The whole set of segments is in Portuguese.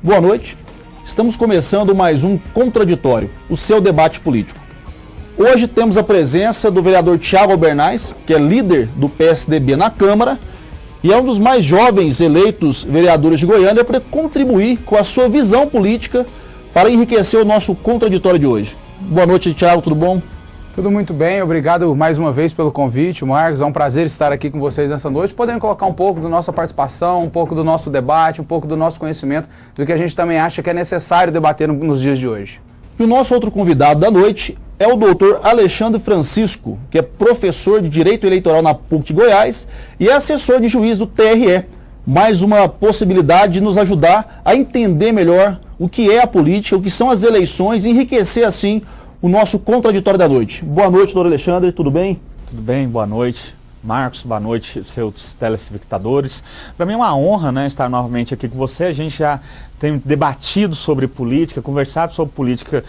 Boa noite. Estamos começando mais um Contraditório, o seu debate político. Hoje temos a presença do vereador Thiago Albernaz, que é líder do PSDB na Câmara e é um dos mais jovens eleitos vereadores de Goiânia para contribuir com a sua visão política para enriquecer o nosso Contraditório de hoje. Boa noite, Thiago, tudo bom? Tudo muito bem, obrigado mais uma vez pelo convite, Marcos. É um prazer estar aqui com vocês nessa noite, podendo colocar um pouco da nossa participação, um pouco do nosso debate, um pouco do nosso conhecimento, do que a gente também acha que é necessário debater nos dias de hoje. E o nosso outro convidado da noite é o doutor Alexandre Francisco, que é professor de Direito Eleitoral na PUC de Goiás e é assessor de juiz do TRE. Mais uma possibilidade de nos ajudar a entender melhor o que é a política, o que são as eleições e enriquecer assim o nosso Contraditório da noite. Boa noite, doutor Alexandre, tudo bem? Tudo bem, boa noite, Marcos, boa noite, seus telespectadores. Para mim é uma honra, né, estar novamente aqui com você. A gente já tem debatido sobre política, conversado sobre política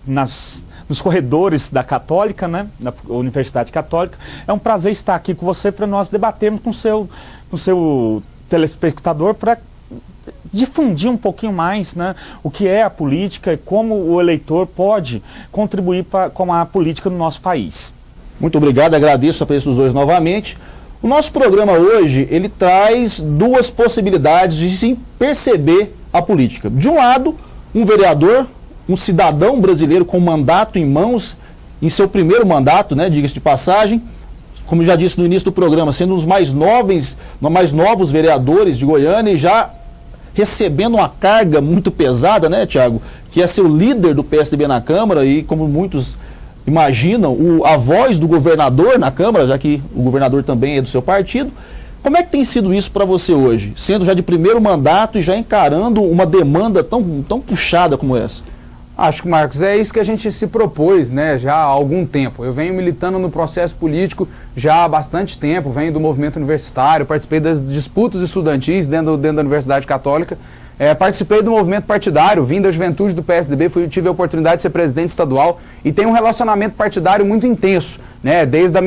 nos corredores da Católica, né, da Universidade Católica. É um prazer estar aqui com você para nós debatermos com o seu telespectador para difundir um pouquinho mais, né, o que é a política e como o eleitor pode contribuir com a política no nosso país. Muito obrigado, agradeço a presença dos dois novamente. O nosso programa hoje, ele traz duas possibilidades de se perceber a política. De um lado, um vereador, um cidadão brasileiro com mandato em mãos, em seu primeiro mandato, né, diga-se de passagem, como já disse no início do programa, sendo um dos mais novos vereadores de Goiânia e já recebendo uma carga muito pesada, né, Thiago? Que é ser o líder do PSDB na Câmara e, como muitos imaginam, a voz do governador na Câmara, já que o governador também é do seu partido. Como é que tem sido isso para você hoje? Sendo já de primeiro mandato e já encarando uma demanda tão puxada como essa? Acho que, Marcos, é isso que a gente se propôs, né, já há algum tempo. Eu venho militando no processo político já há bastante tempo, venho do movimento universitário, participei das disputas estudantis dentro da Universidade Católica, participei do movimento partidário, vim da juventude do PSDB, tive a oportunidade de ser presidente estadual e tenho um relacionamento partidário muito intenso, né? Desde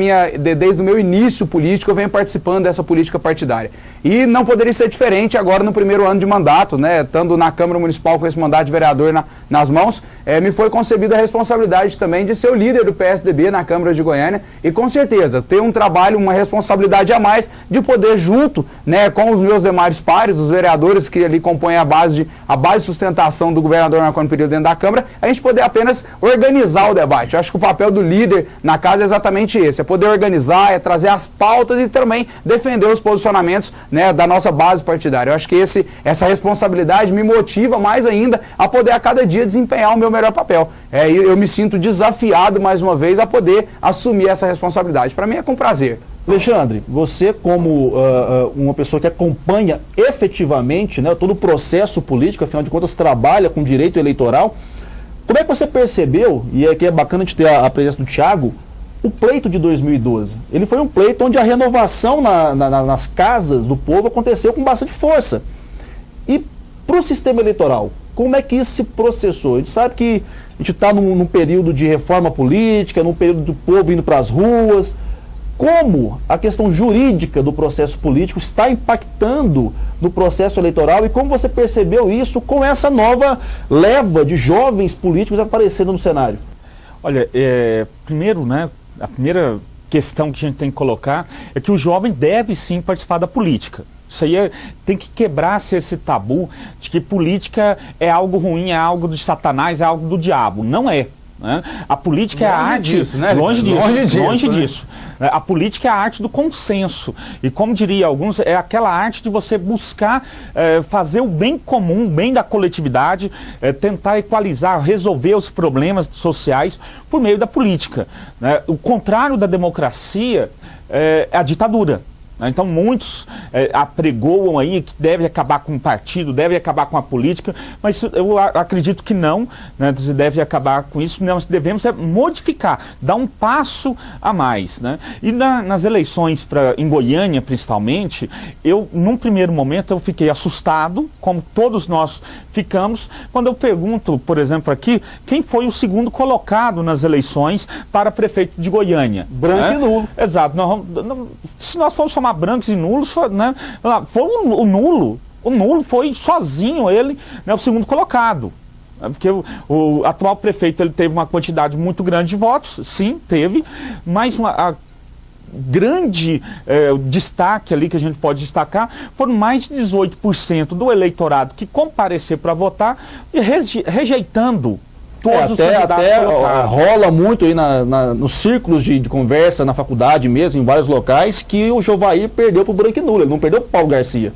o meu início político eu venho participando dessa política partidária. E não poderia ser diferente agora no primeiro ano de mandato, né? Estando na Câmara Municipal com esse mandato de vereador nas mãos, me foi concebida a responsabilidade também de ser o líder do PSDB na Câmara de Goiânia e com certeza ter um trabalho, uma responsabilidade a mais de poder junto, né, com os meus demais pares, os vereadores que ali compõem a base de sustentação do governador naquele período dentro da Câmara, a gente poder apenas organizar o debate. Eu acho que o papel do líder na casa é exatamente esse, é poder organizar, é trazer as pautas e também defender os posicionamentos, né, da nossa base partidária. Eu acho que essa responsabilidade me motiva mais ainda a poder a cada dia desempenhar o meu melhor papel. Eu me sinto desafiado mais uma vez a poder assumir essa responsabilidade. Para mim é com prazer. Alexandre, você como uma pessoa que acompanha efetivamente, né, todo o processo político, afinal de contas trabalha com direito eleitoral, como é que você percebeu, e aqui é bacana de ter a presença do Thiago, o pleito de 2012? Ele foi um pleito onde a renovação nas casas do povo aconteceu com bastante força. E para o sistema eleitoral, como é que isso se processou? A gente sabe que a gente está num período de reforma política, num período do povo indo para as ruas. Como a questão jurídica do processo político está impactando no processo eleitoral e como você percebeu isso com essa nova leva de jovens políticos aparecendo no cenário? Olha, primeiro, né, a primeira questão que a gente tem que colocar é que o jovem deve sim participar da política. Isso aí tem que quebrar-se esse tabu de que política é algo ruim, é algo de Satanás, é algo do diabo. Não é. Né? A política é a arte disso, né? longe disso. A política é a arte do consenso e, como diria alguns, é aquela arte de você buscar fazer o bem comum, o bem da coletividade, tentar equalizar, resolver os problemas sociais por meio da política, né? O contrário da democracia é a ditadura. Então muitos apregoam aí que deve acabar com o partido, deve acabar com a política, mas eu acredito que não, né? Deve acabar com isso. Nós devemos modificar, dar um passo a mais, né? E nas eleições em Goiânia, principalmente, num primeiro momento, eu fiquei assustado, como todos nós ficamos, quando eu pergunto, por exemplo, aqui, quem foi o segundo colocado nas eleições para prefeito de Goiânia? Branco e nulo. Exato. Se nós formos chamar brancos e nulos, né, foi o nulo. O nulo foi sozinho ele, né, o segundo colocado. Porque o atual prefeito ele teve uma quantidade muito grande de votos, sim, teve, mas a grande destaque ali que a gente pode destacar foram mais de 18% do eleitorado que compareceu para votar e rejeitando todos os candidatos até colocados. rola muito aí nos círculos de conversa na faculdade mesmo, em vários locais, que o Jovair perdeu para o branco e nulo, ele não perdeu para o Paulo Garcia.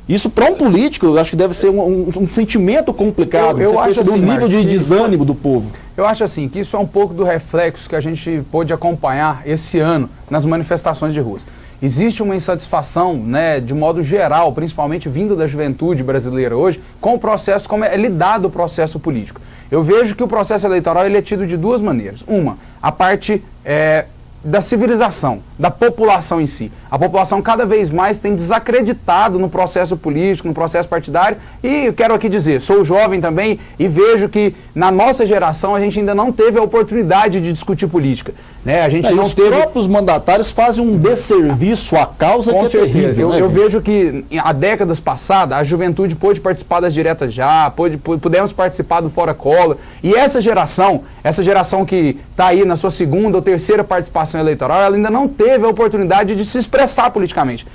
Isso para um político, eu acho que deve ser um sentimento complicado. Eu acho assim, um nível Marcos, de desânimo do povo. Eu acho assim, que isso é um pouco do reflexo que a gente pôde acompanhar esse ano nas manifestações de ruas. Existe uma insatisfação, né, de modo geral, principalmente vinda da juventude brasileira hoje, com o processo, como é lidado o processo político. Eu vejo que o processo eleitoral ele é tido de duas maneiras. Uma, a parte da civilização, da população em si. A população cada vez mais tem desacreditado no processo político, no processo partidário, e eu quero aqui dizer, sou jovem também e vejo que na nossa geração a gente ainda não teve a oportunidade de discutir política. Né? A gente não os teve... próprios mandatários fazem um desserviço à causa Com que é certeza. terrível. Eu vejo que há décadas passadas a juventude pôde participar das diretas já, pudemos participar do Fora Collor, e essa geração que está aí na sua segunda ou terceira participação eleitoral, ela ainda não teve a oportunidade de se expressar politicamente.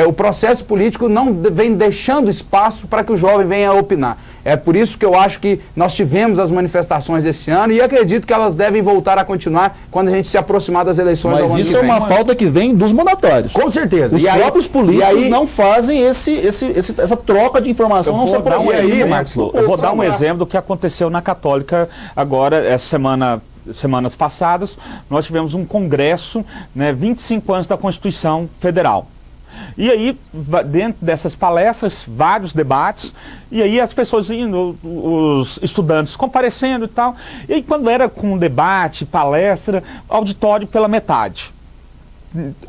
O processo político não vem deixando espaço para que o jovem venha a opinar. É por isso que eu acho que nós tivemos as manifestações esse ano e acredito que elas devem voltar a continuar quando a gente se aproximar das eleições ao ano que vem. Mas isso é uma falta que vem dos mandatários. Com certeza. Os próprios políticos não fazem essa troca de informação. Eu vou dar um exemplo do que aconteceu na Católica agora, essa semanas passadas. Nós tivemos um congresso, né, 25 anos da Constituição Federal. E aí, dentro dessas palestras, vários debates, e aí as pessoas indo, os estudantes comparecendo e tal. E aí, quando era com debate, palestra, auditório pela metade.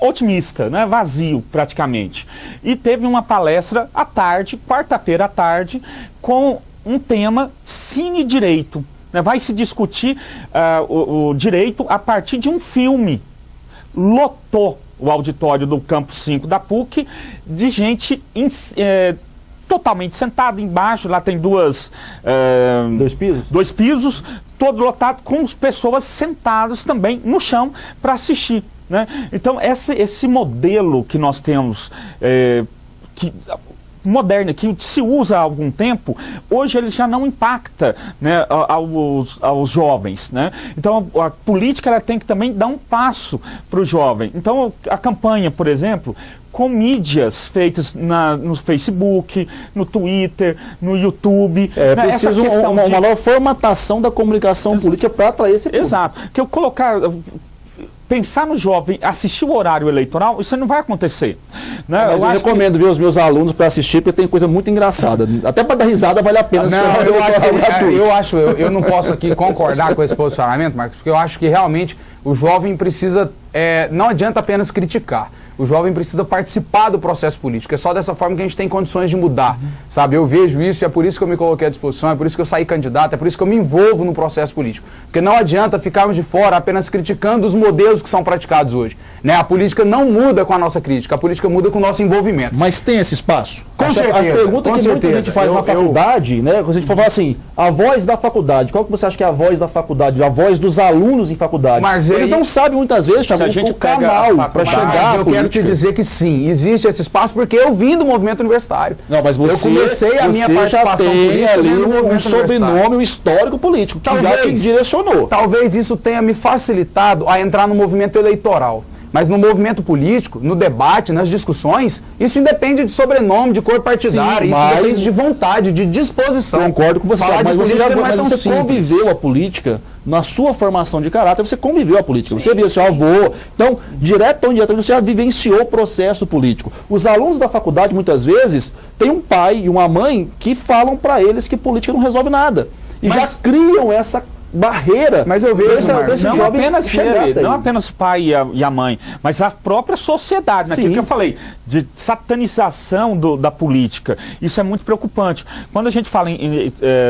Otimista, né? Vazio praticamente. E teve uma palestra à tarde, quarta-feira à tarde, com um tema Cine Direito. Né? Vai se discutir o direito a partir de um filme. Lotou o auditório do Campo 5 da PUC de gente totalmente sentada embaixo. Lá tem dois pisos, todo lotado, com as pessoas sentadas também no chão para assistir. Né? Então, esse modelo que nós temos, moderno, que se usa há algum tempo, hoje ele já não impacta, né, aos jovens. Né? Então a política ela tem que também dar um passo para o jovem. Então a campanha, por exemplo, com mídias feitas no Facebook, no Twitter, no YouTube. Precisa uma nova formatação da comunicação política para atrair esse público. Exato. Que eu pensar no jovem, assistir o horário eleitoral, isso não vai acontecer. Né? Mas eu recomendo ver os meus alunos para assistir, porque tem coisa muito engraçada. Até para dar risada vale a pena. Eu não posso aqui concordar com esse posicionamento, Marcos, porque eu acho que realmente o jovem precisa, não adianta apenas criticar. O jovem precisa participar do processo político. É só dessa forma que a gente tem condições de mudar, sabe? Eu vejo isso e é por isso que eu me coloquei à disposição, é por isso que eu saí candidato, é por isso que eu me envolvo no processo político. Porque não adianta ficarmos de fora apenas criticando os modelos que são praticados hoje. Né? A política não muda com a nossa crítica, a política muda com o nosso envolvimento. Mas tem esse espaço? Com certeza. A pergunta que muita gente faz na faculdade, né? Quando a gente fala assim, a voz da faculdade, qual que você acha que é a voz da faculdade? A voz dos alunos em faculdade? Mas eles não sabem muitas vezes, Thiago, o canal para chegar à eu quero te dizer que sim, existe esse espaço porque eu vim do movimento universitário. Não, mas eu comecei a minha participação política ali um sobrenome, um histórico político que já te direcionou. Talvez isso tenha me facilitado a entrar no movimento eleitoral. Mas no movimento político, no debate, nas discussões, isso independe de sobrenome, de cor partidária, isso depende de vontade, de disposição. Concordo com você, mas você conviveu a política, na sua formação de caráter, você conviveu a política, você viu seu avô, então, direto ou indiretamente, você já vivenciou o processo político. Os alunos da faculdade, muitas vezes, têm um pai e uma mãe que falam para eles que política não resolve nada. E já criam essa barreira. Mas eu vejo não apenas o pai e a mãe, mas a própria sociedade, naquilo que eu falei, de satanização da política. Isso é muito preocupante. Quando a gente fala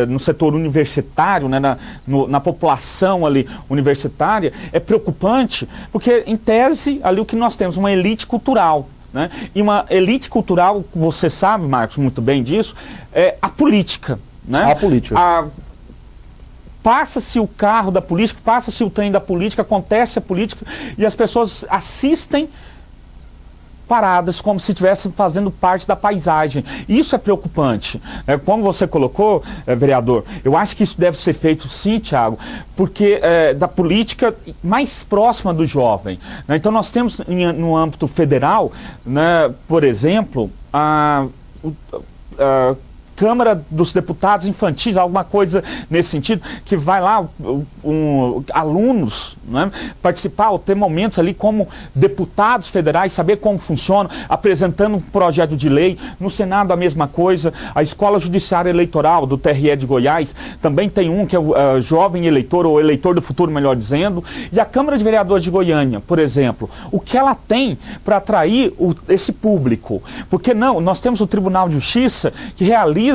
no setor universitário, né, na população ali universitária, é preocupante, porque em tese ali o que nós temos, uma elite cultural. né? E uma elite cultural, você sabe, Marcos, muito bem disso, é a política. Né? A política. Passa-se o carro da política, passa-se o trem da política, acontece a política e as pessoas assistem paradas como se estivessem fazendo parte da paisagem. Isso é preocupante. Como você colocou, vereador, eu acho que isso deve ser feito sim, Thiago, porque da política mais próxima do jovem. Né? Então nós temos no âmbito federal, né, por exemplo, a Câmara dos Deputados Infantis, alguma coisa nesse sentido, que vai lá alunos, né, participar, ou ter momentos ali como deputados federais, saber como funciona, apresentando um projeto de lei. No Senado a mesma coisa. A Escola Judiciária Eleitoral do TRE de Goiás também tem um que é o jovem eleitor, ou eleitor do futuro, melhor dizendo. E a Câmara de Vereadores de Goiânia, por exemplo, o que ela tem para atrair esse público? Porque não, nós temos o Tribunal de Justiça que realiza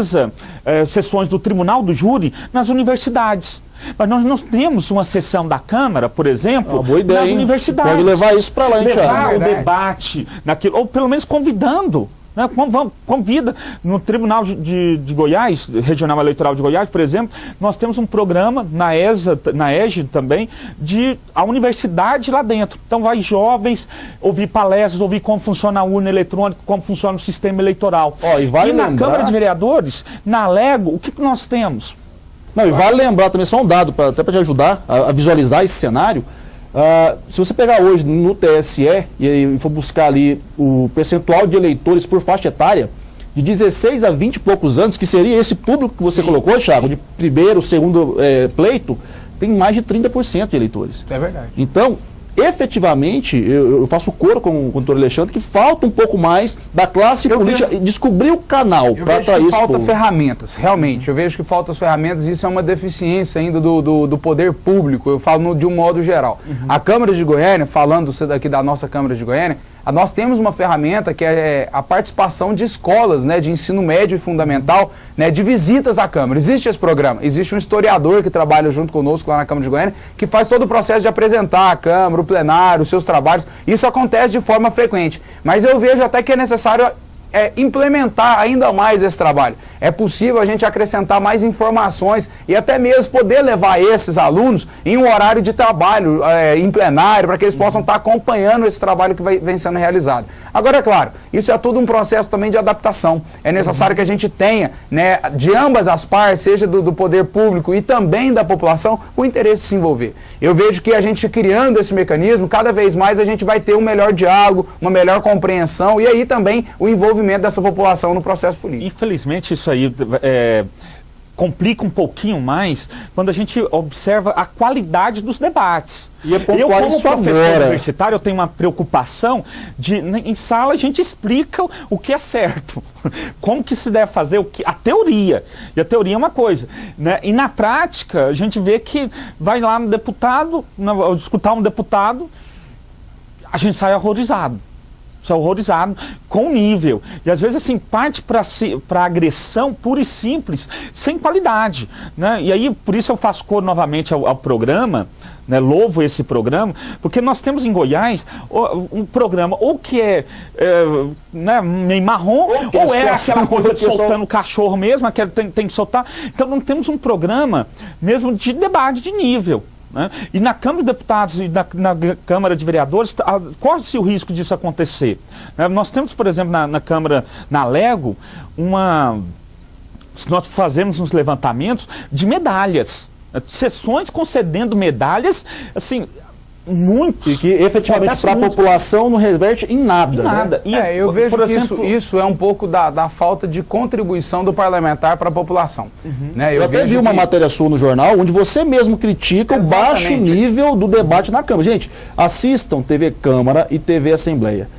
sessões do Tribunal do Júri nas universidades. Mas nós não temos uma sessão da Câmara, por exemplo, boa ideia, nas universidades. Pode levar isso para lá, hein, levar Thiago? o debate naquilo, ou pelo menos convidando. Né, convida. No Tribunal de Goiás, Regional Eleitoral de Goiás, por exemplo, nós temos um programa na EGE também, a universidade lá dentro. Então vai jovens ouvir palestras, ouvir como funciona a urna eletrônica, como funciona o sistema eleitoral. E na Câmara de Vereadores, na Alego, o que nós temos? Não, e vale lembrar também, só um dado, até para te ajudar a visualizar esse cenário. Se você pegar hoje no TSE e for buscar ali o percentual de eleitores por faixa etária, de 16 a 20 e poucos anos, que seria esse público que você colocou, Thiago, de primeiro, segundo pleito, tem mais de 30% de eleitores. É verdade. Então, efetivamente, eu faço coro com o doutor Alexandre, que falta um pouco mais da classe política descobrir o canal para atrair isso. Falta ferramentas, realmente. Eu vejo que faltam as ferramentas e isso é uma deficiência ainda do poder público. Eu falo de um modo geral. A Câmara de Goiânia, falando daqui da nossa Câmara de Goiânia, nós temos uma ferramenta que é a participação de escolas, né, de ensino médio e fundamental, né, de visitas à Câmara. Existe esse programa, existe um historiador que trabalha junto conosco lá na Câmara de Goiânia, que faz todo o processo de apresentar a Câmara, o plenário, os seus trabalhos. Isso acontece de forma frequente, mas eu vejo até que é necessário implementar ainda mais esse trabalho. É possível a gente acrescentar mais informações e até mesmo poder levar esses alunos em um horário de trabalho em plenário, para que eles possam estar acompanhando esse trabalho que vem sendo realizado. Agora, é claro, isso é todo um processo também de adaptação. É necessário que a gente tenha, né, de ambas as partes, seja do poder público e também da população, o interesse de se envolver. Eu vejo que a gente criando esse mecanismo, cada vez mais a gente vai ter um melhor diálogo, uma melhor compreensão e aí também o envolvimento dessa população no processo político. Infelizmente isso aí complica um pouquinho mais quando a gente observa a qualidade dos debates. E eu, como professor agora universitário, eu tenho uma preocupação de, em sala, a gente explica o que é certo, como que se deve fazer, a teoria. E a teoria é uma coisa, né? E na prática, a gente vê que vai lá no deputado, escutar um deputado, a gente sai horrorizado. Horrorizado com o nível. E às vezes assim, parte para agressão pura e simples, sem qualidade. Né? E aí, por isso eu faço coro novamente ao programa, né? Louvo esse programa, porque nós temos em Goiás um programa ou que né, meio marrom, ou é aquela coisa de soltando cachorro mesmo, aquela tem que soltar. Então não temos um programa mesmo de debate de nível. Né? E na Câmara de Deputados e na Câmara de Vereadores, corre-se o risco disso acontecer. Né? Nós temos, por exemplo, na Câmara, na Alego, nós fazemos uns levantamentos de medalhas, sessões concedendo medalhas, assim, muito. E que efetivamente para a população não reverte em nada. Em nada. Né? E, eu vejo por que exemplo, isso é um pouco da falta de contribuição do parlamentar para a população. Né? Eu até vi uma matéria sua no jornal, onde você mesmo critica o baixo nível do debate na Câmara. Gente, assistam TV Câmara e TV Assembleia.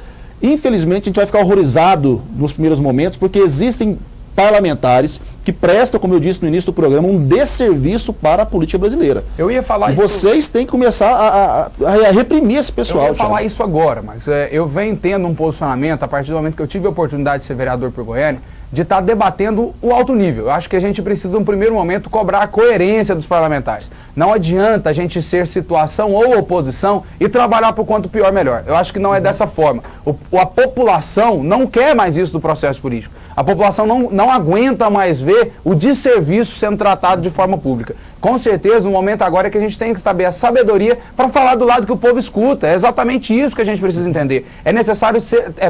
Infelizmente, a gente vai ficar horrorizado nos primeiros momentos, porque existem parlamentares que prestam, como eu disse no início do programa, um desserviço para a política brasileira. Eu ia falar isso. Vocês têm que começar a reprimir esse pessoal. Eu ia falar isso agora, mas eu venho tendo um posicionamento, a partir do momento que eu tive a oportunidade de ser vereador por Goiânia, de estar debatendo o alto nível. Eu acho que a gente precisa, num primeiro momento, cobrar a coerência dos parlamentares. Não adianta a gente ser situação ou oposição e trabalhar por quanto pior melhor. Eu acho que não é dessa forma. A população não quer mais isso do processo político. A população não aguenta mais ver o desserviço sendo tratado de forma pública. Com certeza, o momento agora é que a gente tem que saber a sabedoria para falar do lado que o povo escuta. É exatamente isso que a gente precisa entender. É necessário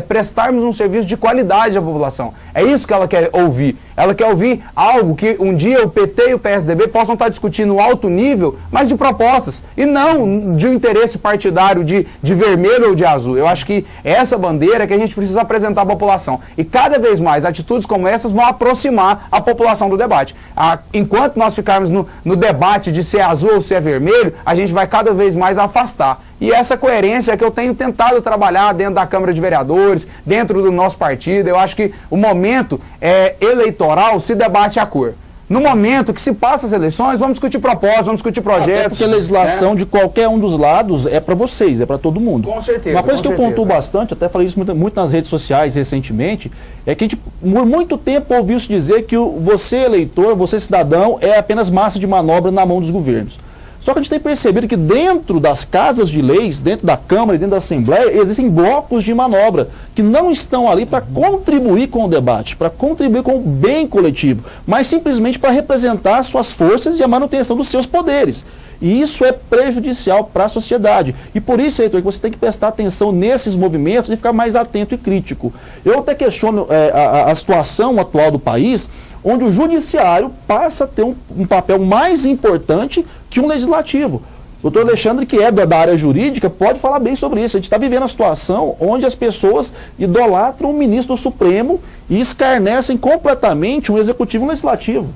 prestarmos um serviço de qualidade à população. É isso que ela quer ouvir. Ela quer ouvir algo que um dia o PT e o PSDB possam estar discutindo alto nível, mas de propostas, e não de um interesse partidário de vermelho ou de azul. Eu acho que essa bandeira é que a gente precisa apresentar à população. E cada vez mais atitudes como essas vão aproximar a população do debate. Enquanto nós ficarmos no debate de se é azul ou se é vermelho, a gente vai cada vez mais afastar. E essa coerência é que eu tenho tentado trabalhar dentro da Câmara de Vereadores, dentro do nosso partido. Eu acho que o momento eleitoral se debate a cor. No momento que se passa as eleições, vamos discutir propostas, vamos discutir projetos. Até porque a legislação de qualquer um dos lados é para vocês, é para todo mundo. Com certeza. Uma coisa que eu certeza. pontuo bastante, até falei isso muito nas redes sociais recentemente, é que a gente, por muito tempo, ouviu-se dizer que você eleitor, você cidadão, é apenas massa de manobra na mão dos governos. Só que a gente tem percebido que dentro das casas de leis, dentro da Câmara e dentro da Assembleia, existem blocos de manobra que não estão ali para contribuir com o debate, para contribuir com o bem coletivo, mas simplesmente para representar suas forças e a manutenção dos seus poderes. E isso é prejudicial para a sociedade. E por isso, Heitor, que você tem que prestar atenção nesses movimentos e ficar mais atento e crítico. Eu até questiono a situação atual do país, onde o judiciário passa a ter um papel mais importante que um legislativo. O doutor Alexandre, que é da área jurídica, pode falar bem sobre isso. A gente está vivendo uma situação onde as pessoas idolatram o ministro do Supremo e escarnecem completamente um executivo e um legislativo.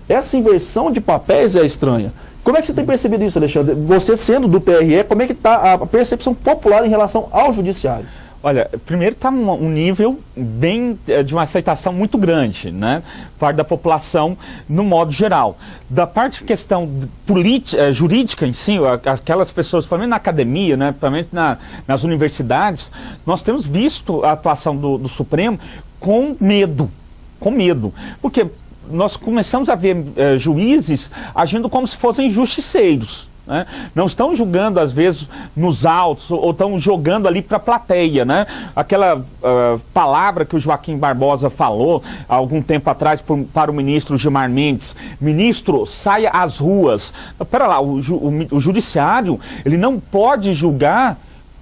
Essa inversão de papéis é estranha. Como é que você tem percebido isso, Alexandre? Você sendo do TRE, como é que está a percepção popular em relação ao judiciário? Olha, primeiro está um nível bem de uma aceitação muito grande, né? Parte da população no modo geral. Da parte de questão política, jurídica em si, aquelas pessoas, pelo menos na academia, né? Pelo menos nas universidades, nós temos visto a atuação do Supremo com medo. Porque nós começamos a ver juízes agindo como se fossem justiceiros. Né? Não estão julgando, às vezes, nos autos, ou estão jogando ali para a plateia. Né? Aquela palavra que o Joaquim Barbosa falou há algum tempo atrás para o ministro Gilmar Mendes: ministro, saia às ruas. Espera lá, o judiciário, ele não pode julgar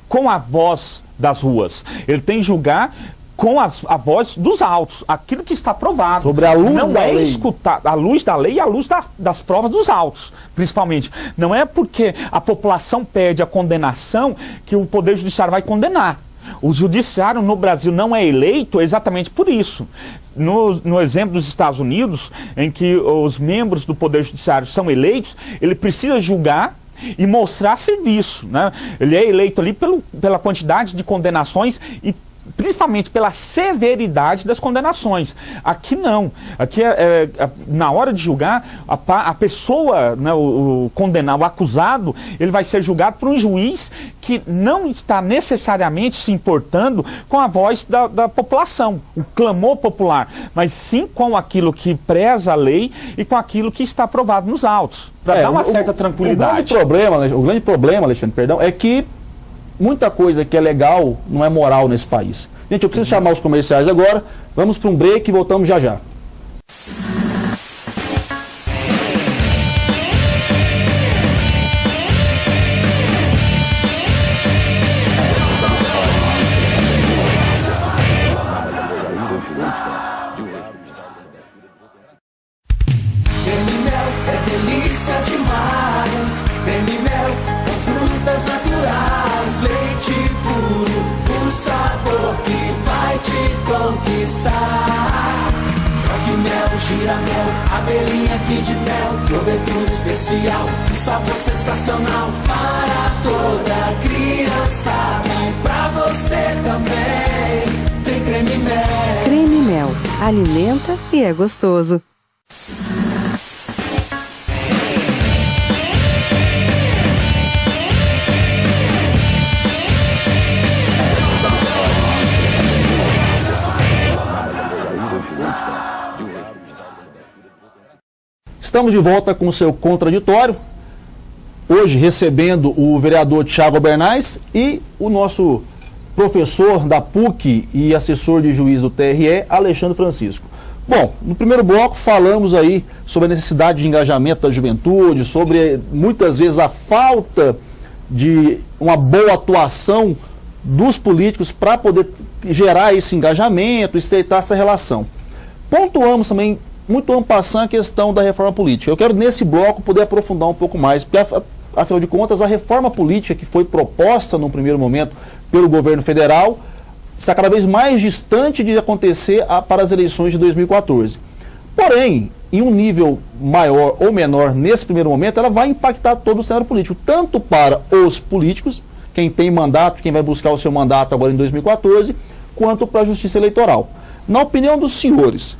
com a voz das ruas. Ele tem que julgar com a voz dos autos, aquilo que está provado. Sobre a luz não da é lei. escutar a luz da lei e a luz das provas dos autos, principalmente. Não é porque a população pede a condenação que o Poder Judiciário vai condenar. O Judiciário no Brasil não é eleito exatamente por isso. No exemplo dos Estados Unidos, em que os membros do Poder Judiciário são eleitos, ele precisa julgar e mostrar serviço. Né? Ele é eleito ali pela quantidade de condenações e principalmente pela severidade das condenações. Aqui não. Aqui, na hora de julgar, a pessoa, né, o condenado, o acusado, ele vai ser julgado por um juiz que não está necessariamente se importando com a voz da população, o clamor popular, mas sim com aquilo que preza a lei e com aquilo que está aprovado nos autos, para dar uma certa tranquilidade. O grande problema, Alexandre, é que muita coisa que é legal não é moral nesse país. Gente, eu preciso chamar os comerciais agora. Vamos para um break e voltamos já já. Creme Mel é delícia demais. Creme Mel com frutas naturais, leite puro, o sabor que vai te conquistar. Choque mel, gira mel, abelhinha Kid Mel, cobertura especial, um sabor sensacional para toda criançada e pra você também. Tem Creme Mel. Creme Mel, alimenta e é gostoso. Estamos de volta com o seu contraditório. Hoje recebendo o vereador Thiago Albernaz e o nosso professor da PUC e assessor de juiz do TRE, Alexandre Francisco. Bom, no primeiro bloco falamos aí sobre a necessidade de engajamento da juventude, sobre muitas vezes a falta de uma boa atuação dos políticos para poder gerar esse engajamento, estreitar essa relação. Pontuamos também, muito en passant, a questão da reforma política. Eu quero, nesse bloco, poder aprofundar um pouco mais, porque, afinal de contas, a reforma política que foi proposta no primeiro momento pelo governo federal está cada vez mais distante de acontecer para as eleições de 2014. Porém, em um nível maior ou menor, nesse primeiro momento, ela vai impactar todo o cenário político, tanto para os políticos, quem tem mandato, quem vai buscar o seu mandato agora em 2014, quanto para a Justiça Eleitoral. Na opinião dos senhores,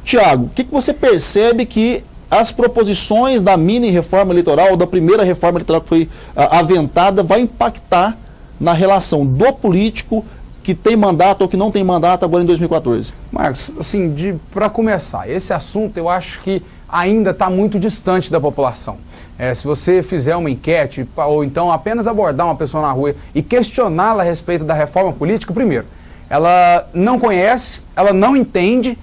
Thiago, o que você percebe que as proposições da mini reforma eleitoral, da primeira reforma eleitoral que foi aventada, vai impactar na relação do político que tem mandato ou que não tem mandato agora em 2014? Marcos, assim, para começar, esse assunto eu acho que ainda está muito distante da população. Se você fizer uma enquete, ou então apenas abordar uma pessoa na rua e questioná-la a respeito da reforma política, primeiro, ela não conhece, ela não entende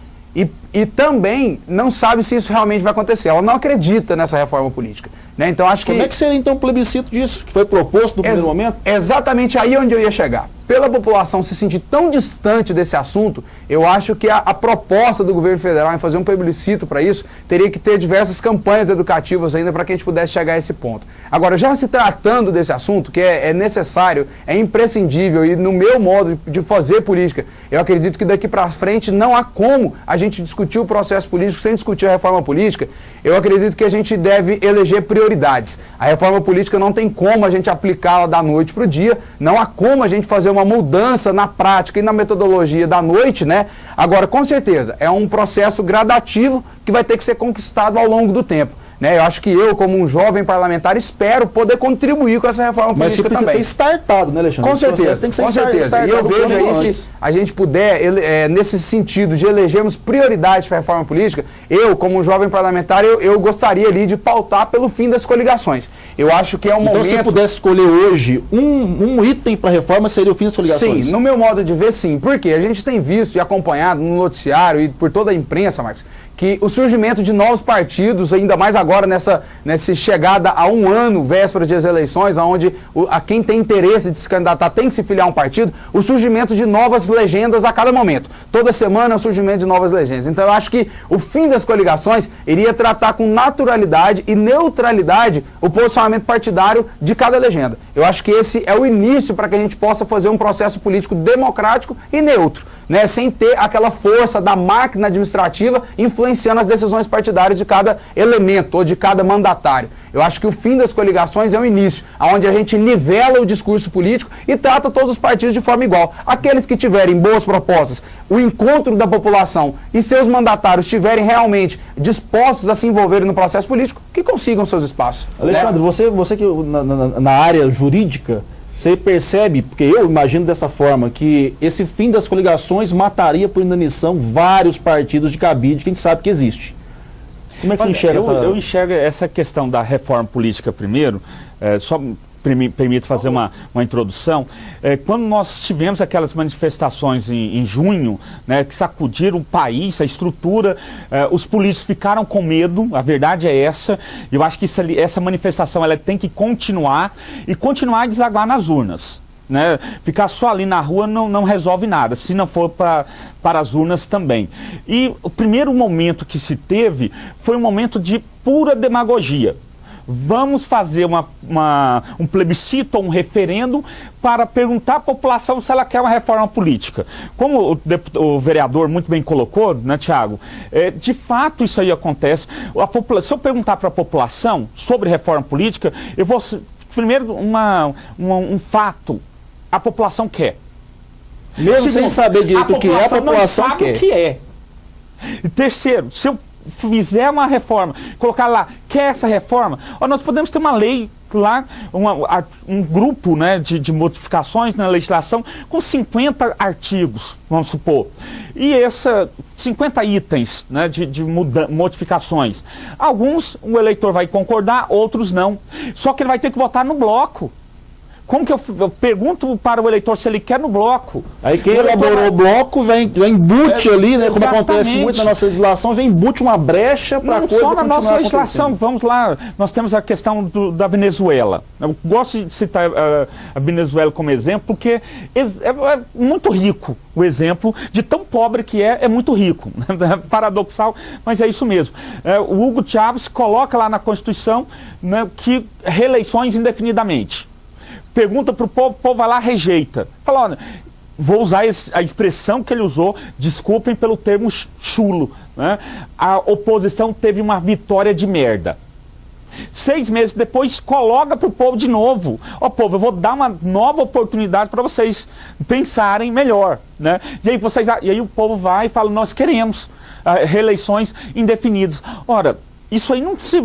e também não sabe se isso realmente vai acontecer. Ela não acredita nessa reforma política. Né? Então, acho que... Como é que seria então o plebiscito disso, que foi proposto no primeiro momento? Exatamente aí onde eu ia chegar. Pela população se sentir tão distante desse assunto, eu acho que a proposta do governo federal em fazer um plebiscito para isso, teria que ter diversas campanhas educativas ainda para que a gente pudesse chegar a esse ponto. Agora, já se tratando desse assunto, que é necessário, é imprescindível, e no meu modo de fazer política, eu acredito que daqui para frente não há como a gente discutir o processo político sem discutir a reforma política. Eu acredito que a gente deve eleger prioridades. A reforma política não tem como a gente aplicá-la da noite para o dia, não há como a gente fazer uma mudança na prática e na metodologia da noite, né? Agora, com certeza, é um processo gradativo que vai ter que ser conquistado ao longo do tempo. Né? Eu acho que eu, como um jovem parlamentar, espero poder contribuir com essa reforma política também. Mas precisa ser startado, né, Alexandre? Com certeza, tem que ser com certeza. E eu vejo aí, se a gente puder, nesse sentido de elegermos prioridades para a reforma política, eu, como um jovem parlamentar, eu gostaria ali de pautar pelo fim das coligações. Eu acho que é um momento... Então, se pudesse escolher hoje um item para a reforma, seria o fim das coligações? Sim, no meu modo de ver, sim. Porque a gente tem visto e acompanhado no noticiário e por toda a imprensa, Marcos, que o surgimento de novos partidos, ainda mais agora nessa chegada a um ano, véspera das eleições, onde a quem tem interesse de se candidatar tem que se filiar a um partido, o surgimento de novas legendas a cada momento. Toda semana é o surgimento de novas legendas. Então eu acho que o fim das coligações iria tratar com naturalidade e neutralidade o posicionamento partidário de cada legenda. Eu acho que esse é o início para que a gente possa fazer um processo político democrático e neutro, né, sem ter aquela força da máquina administrativa influenciando as decisões partidárias de cada elemento ou de cada mandatário. Eu acho que o fim das coligações é o início, onde a gente nivela o discurso político e trata todos os partidos de forma igual. Aqueles que tiverem boas propostas, o encontro da população e seus mandatários estiverem realmente dispostos a se envolverem no processo político, que consigam seus espaços. Alexandre, né? você que na área jurídica, você percebe, porque eu imagino dessa forma, que esse fim das coligações mataria por inanição vários partidos de cabide que a gente sabe que existe. Como é que você enxerga essa... Eu enxergo essa questão da reforma política primeiro, só me permito fazer uma introdução. Quando nós tivemos aquelas manifestações em junho, né, que sacudiram o país, a estrutura, os políticos ficaram com medo, a verdade é essa. Eu acho que essa manifestação ela tem que continuar a desaguar nas urnas. Né? Ficar só ali na rua não resolve nada, se não for para as urnas também. E o primeiro momento que se teve foi um momento de pura demagogia. Vamos fazer um plebiscito ou um referendo para perguntar à população se ela quer uma reforma política. Como o vereador muito bem colocou, né, Thiago? De fato isso aí acontece. Se eu perguntar para a população sobre reforma política, eu vou... Primeiro, um fato. A população quer. Mesmo sem saber direito o que é, a população não sabe quer. o que é. E terceiro, se eu fizer uma reforma, colocar lá, quer essa reforma? Ó, nós podemos ter uma lei lá, um grupo, né, de modificações na legislação com 50 artigos, vamos supor. E 50 itens, né, de modificações. Alguns o eleitor vai concordar, outros não. Só que ele vai ter que votar no bloco. Como que eu pergunto para o eleitor se ele quer no bloco? Aí quem elaborou o bloco já embute ali, né? Como acontece muito na nossa legislação, já embute uma brecha para a coisa só na nossa legislação. acontecendo. Vamos lá, nós temos a questão da Venezuela. Eu gosto de citar a Venezuela como exemplo, porque é muito rico o exemplo, de tão pobre que é muito rico. Paradoxal, mas é isso mesmo. O Hugo Chávez coloca lá na Constituição, né, que reeleições indefinidamente. Pergunta para o povo vai lá, rejeita. Fala, olha, vou usar a expressão que ele usou, desculpem pelo termo chulo, né? A oposição teve uma vitória de merda. 6 meses depois, coloca para o povo de novo. Ó, povo, eu vou dar uma nova oportunidade para vocês pensarem melhor, né? E aí o povo vai e fala, nós queremos reeleições indefinidas. Ora, isso aí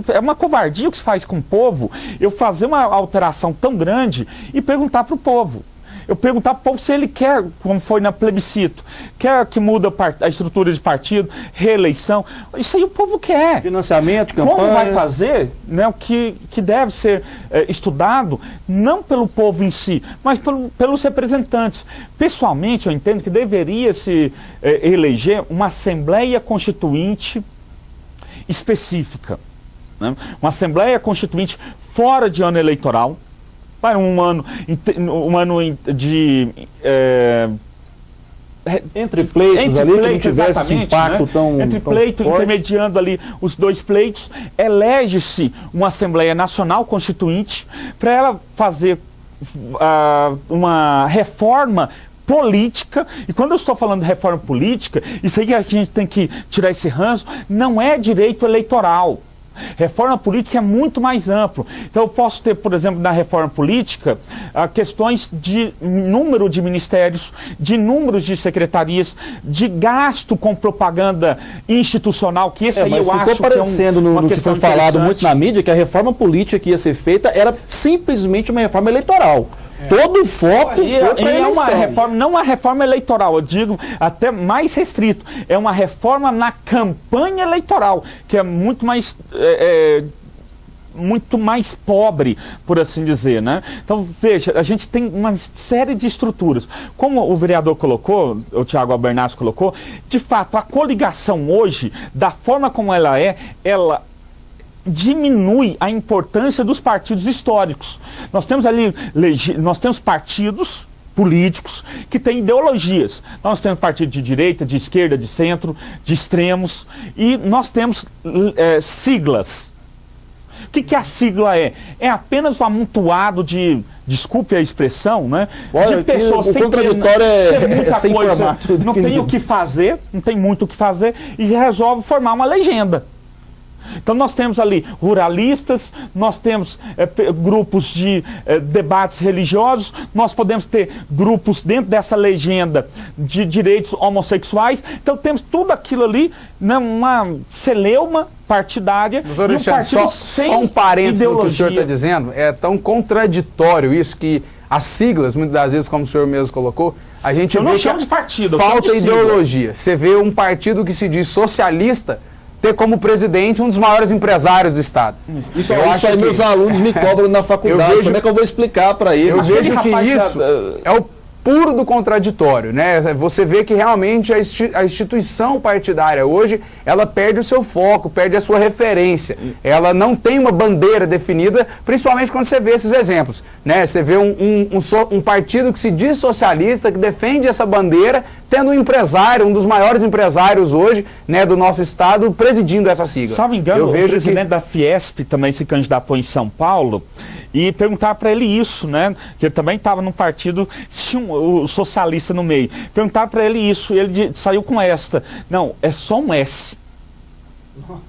é uma covardia o que se faz com o povo, eu fazer uma alteração tão grande e perguntar para o povo. Eu perguntar para o povo se ele quer, como foi na plebiscito, quer que muda a estrutura de partido, reeleição. Isso aí o povo quer. Financiamento, campanha. Como vai fazer, né, o que deve ser estudado, não pelo povo em si, mas pelos representantes. Pessoalmente, eu entendo que deveria se eleger uma Assembleia Constituinte específica, né? Uma Assembleia Constituinte fora de ano eleitoral, para um ano de entre pleitos ali, que não tivesse esse impacto, né, tão entre pleito, forte. Intermediando ali os dois pleitos, elege-se uma Assembleia Nacional Constituinte para ela fazer uma reforma política. E quando eu estou falando de reforma política, isso aí que a gente tem que tirar esse ranço, não é direito eleitoral. Reforma política é muito mais amplo. Então eu posso ter, por exemplo, na reforma política, questões de número de ministérios, de números de secretarias, de gasto com propaganda institucional, que esse aí eu acho que é uma questão que foi falado muito na mídia, que a reforma política que ia ser feita era simplesmente uma reforma eleitoral. Todo o foco foi para é uma reforma, não uma reforma eleitoral, eu digo até mais restrito, é uma reforma na campanha eleitoral, que é muito mais pobre, por assim dizer, né? Então, veja, a gente tem uma série de estruturas. Como o vereador colocou, o Thiago Albernaz colocou, de fato, a coligação hoje, da forma como ela diminui a importância dos partidos históricos. Nós temos partidos políticos que têm ideologias. Nós temos partido de direita, de esquerda, de centro, de extremos, e nós temos siglas. O que a sigla é? É apenas um amontoado de, desculpe a expressão, né? De pessoas sem contraditório sem coisa, formato não tem o que fazer, não tem muito o que fazer, e resolve formar uma legenda. Então nós temos ali ruralistas, nós temos grupos de debates religiosos, nós podemos ter grupos dentro dessa legenda de direitos homossexuais, então temos tudo aquilo ali, né, uma celeuma partidária. Doutor Alexandre, só um parênteses no que o senhor está dizendo, é tão contraditório isso que as siglas, muitas das vezes, como o senhor mesmo colocou, a gente vê que falta ideologia. Você vê um partido que se diz socialista ter como presidente um dos maiores empresários do Estado. Isso aí meus alunos me cobram na faculdade. Como é que eu vou explicar para eles? Eu vejo que isso é o puro do contraditório, né? Você vê que realmente a instituição partidária hoje, ela perde o seu foco, perde a sua referência. Ela não tem uma bandeira definida, principalmente quando você vê esses exemplos, né? Você vê um partido que se diz socialista, que defende essa bandeira, tendo um empresário, um dos maiores empresários hoje, né, do nosso estado, presidindo essa sigla. Salvo engano, o presidente da Fiesp também se candidatou em São Paulo, e perguntar para ele isso, né? Que ele também estava num partido, tinha o socialista no meio. Perguntar para ele isso, e ele saiu com esta. Não, é só um S.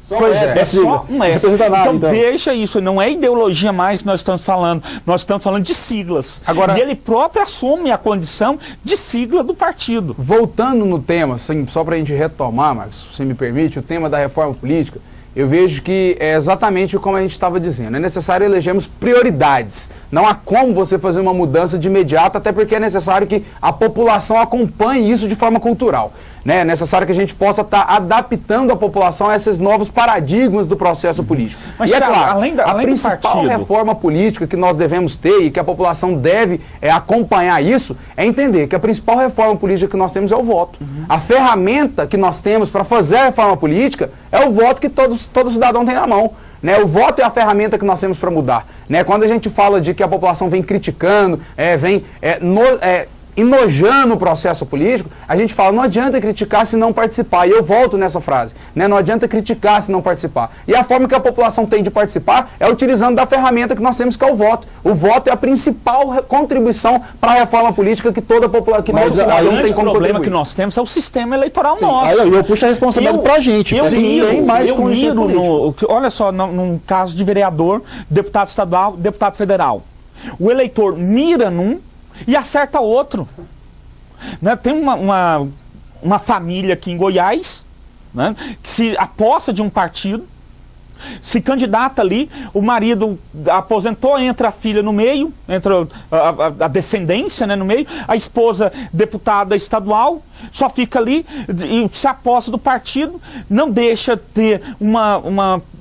Pois é só um S. Então Veja isso, não é ideologia mais que nós estamos falando, nós estamos falando de siglas. Agora, e ele próprio assume a condição de sigla do partido. Voltando no tema, assim, só para a gente retomar, Marcos, se você me permite, o tema da reforma política, eu vejo que é exatamente como a gente estava dizendo. É necessário elegermos prioridades. Não há como você fazer uma mudança de imediato, até porque é necessário que a população acompanhe isso de forma cultural. É necessário que a gente possa estar adaptando a população a esses novos paradigmas do processo político. Mas, e é Thiago, claro, além a principal reforma política que nós devemos ter e que a população deve acompanhar isso, é entender que a principal reforma política que nós temos é o voto. A ferramenta que nós temos para fazer a reforma política é o voto que todo cidadão tem na mão. O voto é a ferramenta que nós temos para mudar. Quando a gente fala de que a população vem criticando, enojando o processo político, a gente fala, não adianta criticar se não participar. E eu volto nessa frase, não adianta criticar se não participar. E a forma que a população tem de participar é utilizando da ferramenta que nós temos, que é o voto. O voto é a principal contribuição para a reforma política que toda a população tem como contribuir. O problema que nós temos é o sistema eleitoral nosso. Aí eu puxo a responsabilidade para a gente. Eu miro olha só, num caso de vereador, deputado estadual, deputado federal. O eleitor mira num e acerta outro. Tem uma família aqui em Goiás, que se aposta de um partido, se candidata ali, o marido aposentou, entra a filha no meio, entra a descendência no meio, a esposa deputada estadual, só fica ali e se aposta do partido, não deixa ter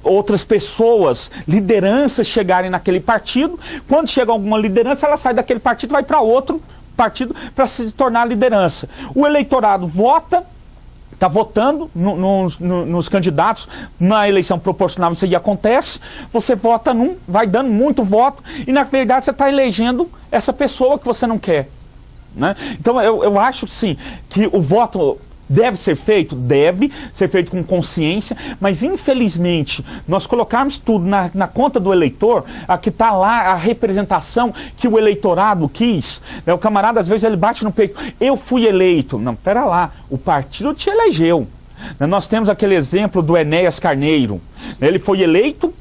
outras pessoas, lideranças chegarem naquele partido. Quando chega alguma liderança, ela sai daquele partido e vai para outro partido para se tornar liderança. O eleitorado vota, está votando nos candidatos, na eleição proporcional isso aí acontece, você vota num, vai dando muito voto, e na verdade você está elegendo essa pessoa que você não quer. Então eu acho sim que o voto deve ser feito com consciência, mas infelizmente nós colocarmos tudo na conta do eleitor, aqui está lá a representação que o eleitorado quis. O camarada às vezes ele bate no peito, eu fui eleito. Não, pera lá, o partido te elegeu. Nós temos aquele exemplo do Enéas Carneiro, ele foi eleito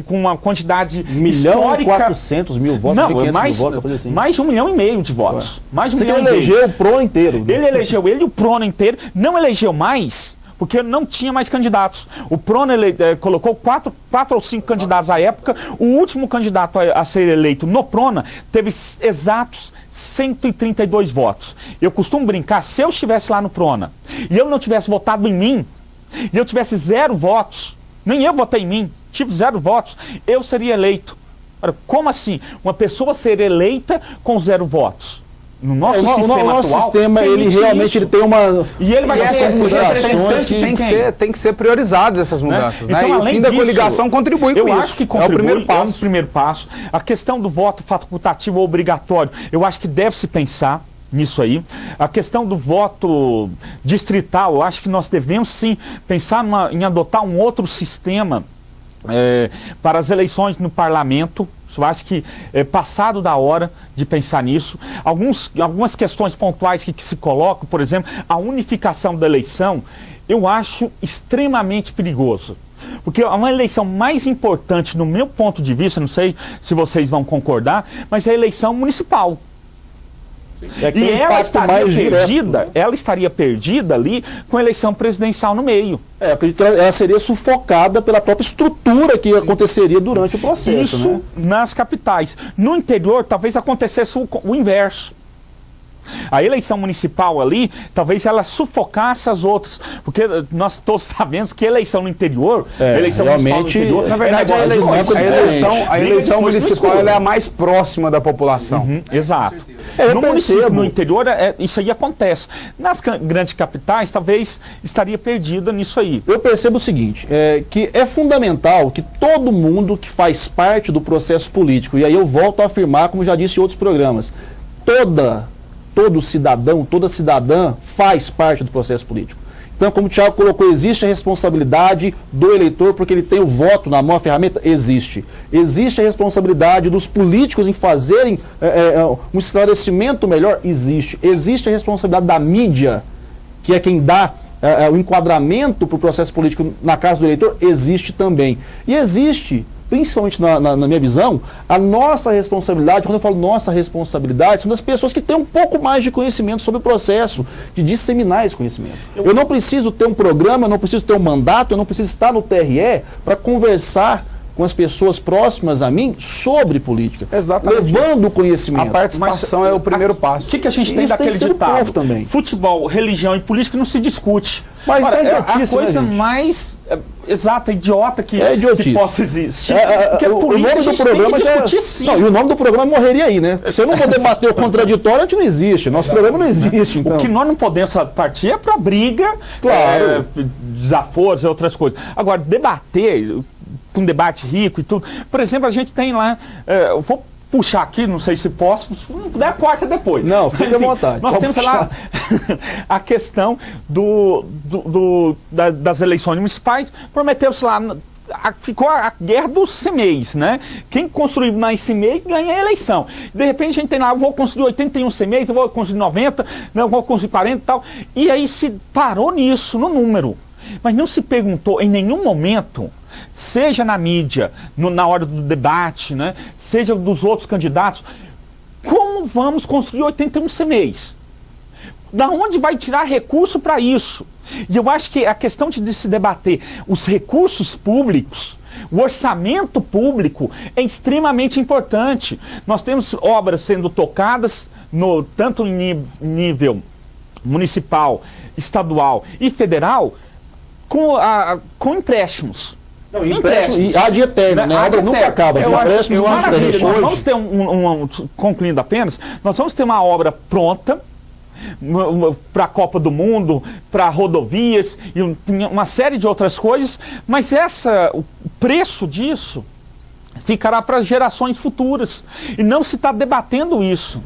com uma quantidade histórica... 1.400.000 votos, não, 1.500.000 mais, votos, coisa assim. Mais de 1,5 milhão de votos. Mais de 1 milhão. Você elegeu o PRO inteiro. Ele elegeu ele e o PRONA inteiro, não elegeu mais, porque não tinha mais candidatos. O PRONA colocou 4 ou 5 candidatos à época, o último candidato a ser eleito no PRONA teve exatos 132 votos. Eu costumo brincar, se eu estivesse lá no PRONA e eu não tivesse votado em mim, e eu tivesse 0 votos, nem eu votei em mim, tive 0 votos, eu seria eleito. Ora, como assim? Uma pessoa ser eleita com 0 votos? No nosso sistema atual, nosso sistema, ele realmente ele tem uma... E ele vai essas mudanças tem que ser priorizadas, essas mudanças. Então, e o fim da coligação contribui com isso. Eu acho que contribui, é o primeiro passo. A questão do voto facultativo ou obrigatório, eu acho que deve-se pensar nisso aí. A questão do voto distrital, eu acho que nós devemos sim pensar em adotar um outro sistema para as eleições no parlamento. Eu acho que é passado da hora de pensar nisso. Algumas questões pontuais que se colocam, por exemplo, a unificação da eleição, eu acho extremamente perigoso. Porque uma eleição mais importante, no meu ponto de vista, não sei se vocês vão concordar, mas é a eleição municipal. E ela estaria perdida ali com a eleição presidencial no meio. Acredito que ela seria sufocada pela própria estrutura que aconteceria durante o processo. Isso nas capitais. No interior, talvez acontecesse o inverso. A eleição municipal ali, talvez ela sufocasse as outras, porque nós todos sabemos que a eleição no interior, a eleição municipal no interior, na verdade a eleição municipal ela é a mais próxima da população. Exato. No município, no interior, isso aí acontece. Nas grandes capitais, talvez estaria perdida nisso aí. Eu percebo o seguinte, que é fundamental que todo mundo que faz parte do processo político, e aí eu volto a afirmar, como já disse em outros programas, todo cidadão, toda cidadã faz parte do processo político. Então, como o Thiago colocou, existe a responsabilidade do eleitor porque ele tem o voto na mão, a ferramenta? Existe. Existe a responsabilidade dos políticos em fazerem um esclarecimento melhor? Existe. Existe a responsabilidade da mídia, que é quem dá o enquadramento para o processo político na casa do eleitor, existe também. E existe, principalmente na minha visão, a nossa responsabilidade. Quando eu falo nossa responsabilidade, são das pessoas que têm um pouco mais de conhecimento sobre o processo, de disseminar esse conhecimento. Eu não preciso ter um programa, eu não preciso ter um mandato, eu não preciso estar no TRE para conversar com as pessoas próximas a mim sobre política. Exatamente. Levando o conhecimento. A participação é o primeiro passo. O que a gente tem Isso daquele tem que ser o ditado? povo também. Futebol, religião e política não se discute. Mas Ora, é a idiotice, coisa né, gente? mais idiota que possa existir. Porque o política nome a gente do programa tem que já discutir sim. Não, e o nome do programa morreria aí, né? Se eu não vou debater o contraditório, a gente não existe. Nosso programa não existe, então. O que nós não podemos partir é para briga, Claro. desaforos e outras coisas. Agora, debater, com debate rico e tudo. Por exemplo, a gente tem lá, eu vou puxar aqui, não sei se posso, se não puder, corta depois. Não, fica Enfim, à vontade. Nós Pode temos lá a questão das eleições municipais. Prometeu-se lá, ficou a guerra dos CMEs, né? Quem construir mais CMEI ganha a eleição. De repente a gente tem lá, eu vou construir 81 CMEs, eu vou construir 90, eu vou construir 40 e tal. E aí se parou nisso, no número. Mas não se perguntou em nenhum momento, seja na mídia, na hora do debate, né, seja dos outros candidatos, como vamos construir 81 CMEs? Da onde vai tirar recurso para isso? E eu acho que a questão de se debater os recursos públicos, o orçamento público é extremamente importante. Nós temos obras sendo tocadas tanto em nível municipal, estadual e federal com empréstimos. Não, empréstimos. E há de eterno, né? A obra nunca acaba. Maravilha, nós vamos ter concluindo apenas, nós vamos ter uma obra pronta para a Copa do Mundo, para rodovias e uma série de outras coisas, mas o preço disso ficará para as gerações futuras. E não se está debatendo isso.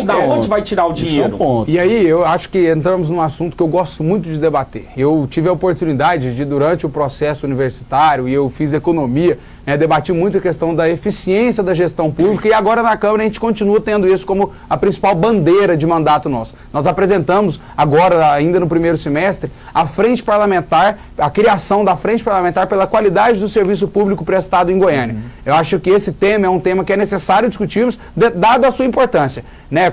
Da onde vai tirar o dinheiro? E aí eu acho que entramos num assunto que eu gosto muito de debater. Eu tive a oportunidade de, durante o processo universitário, e eu fiz economia, debati muito a questão da eficiência da gestão pública, e agora na Câmara a gente continua tendo isso como a principal bandeira de mandato nosso. Nós apresentamos agora, ainda no primeiro semestre, a frente parlamentar, a criação da frente parlamentar pela qualidade do serviço público prestado em Goiânia. Eu acho que esse tema é um tema que é necessário discutirmos, dado a sua importância.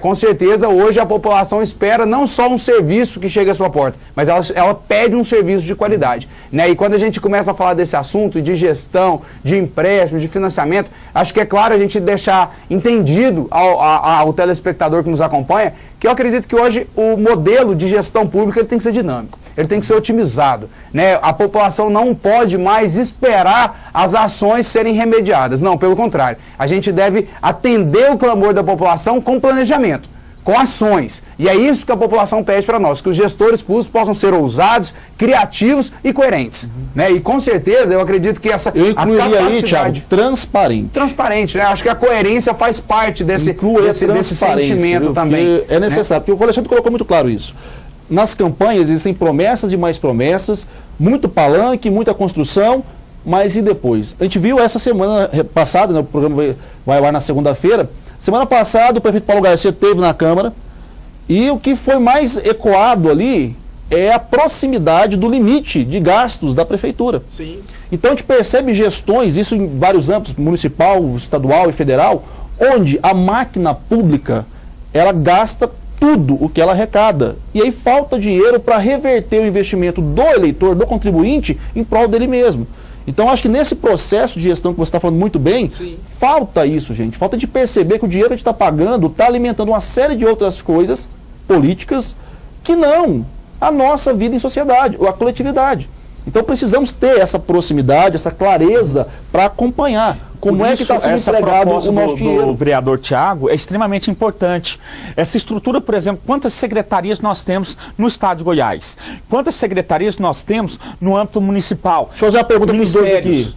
Com certeza, hoje a população espera não só um serviço que chegue à sua porta, mas ela pede um serviço de qualidade. E quando a gente começa a falar desse assunto, de gestão, de empréstimo, de financiamento, acho que é claro a gente deixar entendido ao telespectador que nos acompanha, que eu acredito que hoje o modelo de gestão pública ele tem que ser dinâmico, ele tem que ser otimizado. A população não pode mais esperar as ações serem remediadas. Não, pelo contrário. A gente deve atender o clamor da população com planejamento, com ações. E é isso que a população pede para nós, que os gestores públicos possam ser ousados, criativos e coerentes. E com certeza eu acredito que essa eu incluiria aí, Thiago, transparente. Acho que a coerência faz parte desse sentimento também. É necessário, porque o Alexandre colocou muito claro isso. Nas campanhas existem promessas e mais promessas, muito palanque, muita construção, mas e depois? A gente viu essa semana passada, o programa vai ao ar na segunda-feira. Semana passada o prefeito Paulo Garcia esteve na Câmara e o que foi mais ecoado ali é a proximidade do limite de gastos da prefeitura. Sim. Então a gente percebe gestões, isso em vários âmbitos, municipal, estadual e federal, onde a máquina pública ela gasta tudo o que ela arrecada. E aí falta dinheiro para reverter o investimento do eleitor, do contribuinte, em prol dele mesmo. Então, acho que nesse processo de gestão que você está falando muito bem, sim, falta isso, gente. Falta de perceber que o dinheiro que a gente está pagando está alimentando uma série de outras coisas políticas que não a nossa vida em sociedade, ou a coletividade. Então, precisamos ter essa proximidade, essa clareza para acompanhar como é que está sendo empregado o nosso dinheiro. O vereador Tiago é extremamente importante. Essa estrutura, por exemplo, quantas secretarias nós temos no estado de Goiás? Quantas secretarias nós temos no âmbito municipal? Deixa eu fazer uma pergunta para os dois aqui.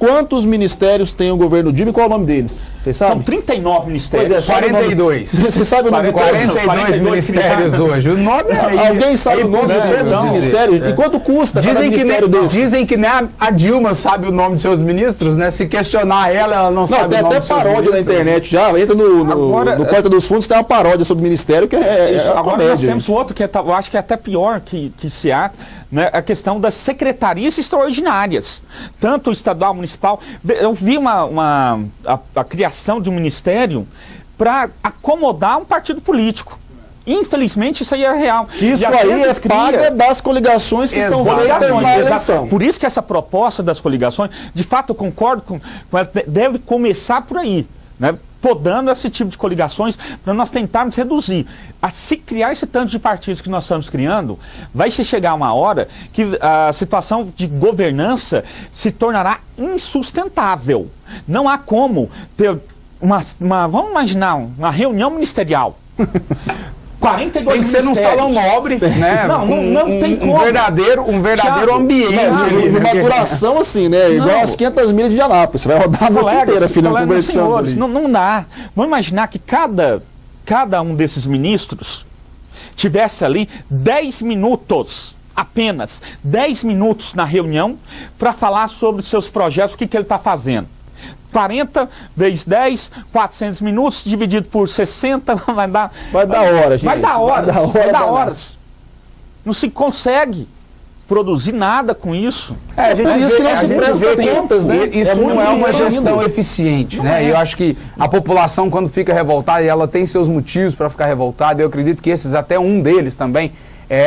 quantos ministérios tem o governo Dilma e qual é o nome deles? Vocês sabem? São 39 ministérios. Pois é, 42. Você sabe o nome de 42 ministérios hoje. O nome é... Alguém sabe o nome dos ministérios? E quanto custa cada ministério desse? Dizem que nem a Dilma sabe o nome de seus ministros, né? Se questionar ela não sabe o nome dos seus ministros. Tem até paródia na internet já. Entra no Porta dos Fundos, tem uma paródia sobre o ministério que é agora comédia. nós temos outro que eu acho que é até pior que se há, né, a questão das secretarias extraordinárias, tanto estadual, municipal. Eu vi a criação de um ministério para acomodar um partido político. Infelizmente, isso aí é real. Isso aí é paga das coligações que são feitas na eleição. Por isso que essa proposta das coligações, de fato, eu concordo com ela, deve começar por aí, né? Podando esse tipo de coligações para nós tentarmos reduzir. A se criar esse tanto de partidos que nós estamos criando, vai chegar uma hora que a situação de governança se tornará insustentável. Não há como ter vamos imaginar, uma reunião ministerial. 42 tem que ser num salão nobre, né? Não tem como. Um verdadeiro ambiente. Uma duração assim, né? Igual as 500 milhas de Indianápolis. Você vai rodar a noite inteira, filhão, conversando. Senhores, não dá. Vamos imaginar que cada um desses ministros tivesse ali 10 minutos, apenas 10 minutos na reunião, para falar sobre seus projetos, o que ele está fazendo. 40 vezes 10, 400 minutos, dividido por 60, vai dar hora, gente. Vai dar horas. Não se consegue produzir nada com isso. Por isso que não se presta contas, né? Isso não é uma gestão eficiente, né? E eu acho que a população, quando fica revoltada, e ela tem seus motivos para ficar revoltada, eu acredito que esses, até um deles também,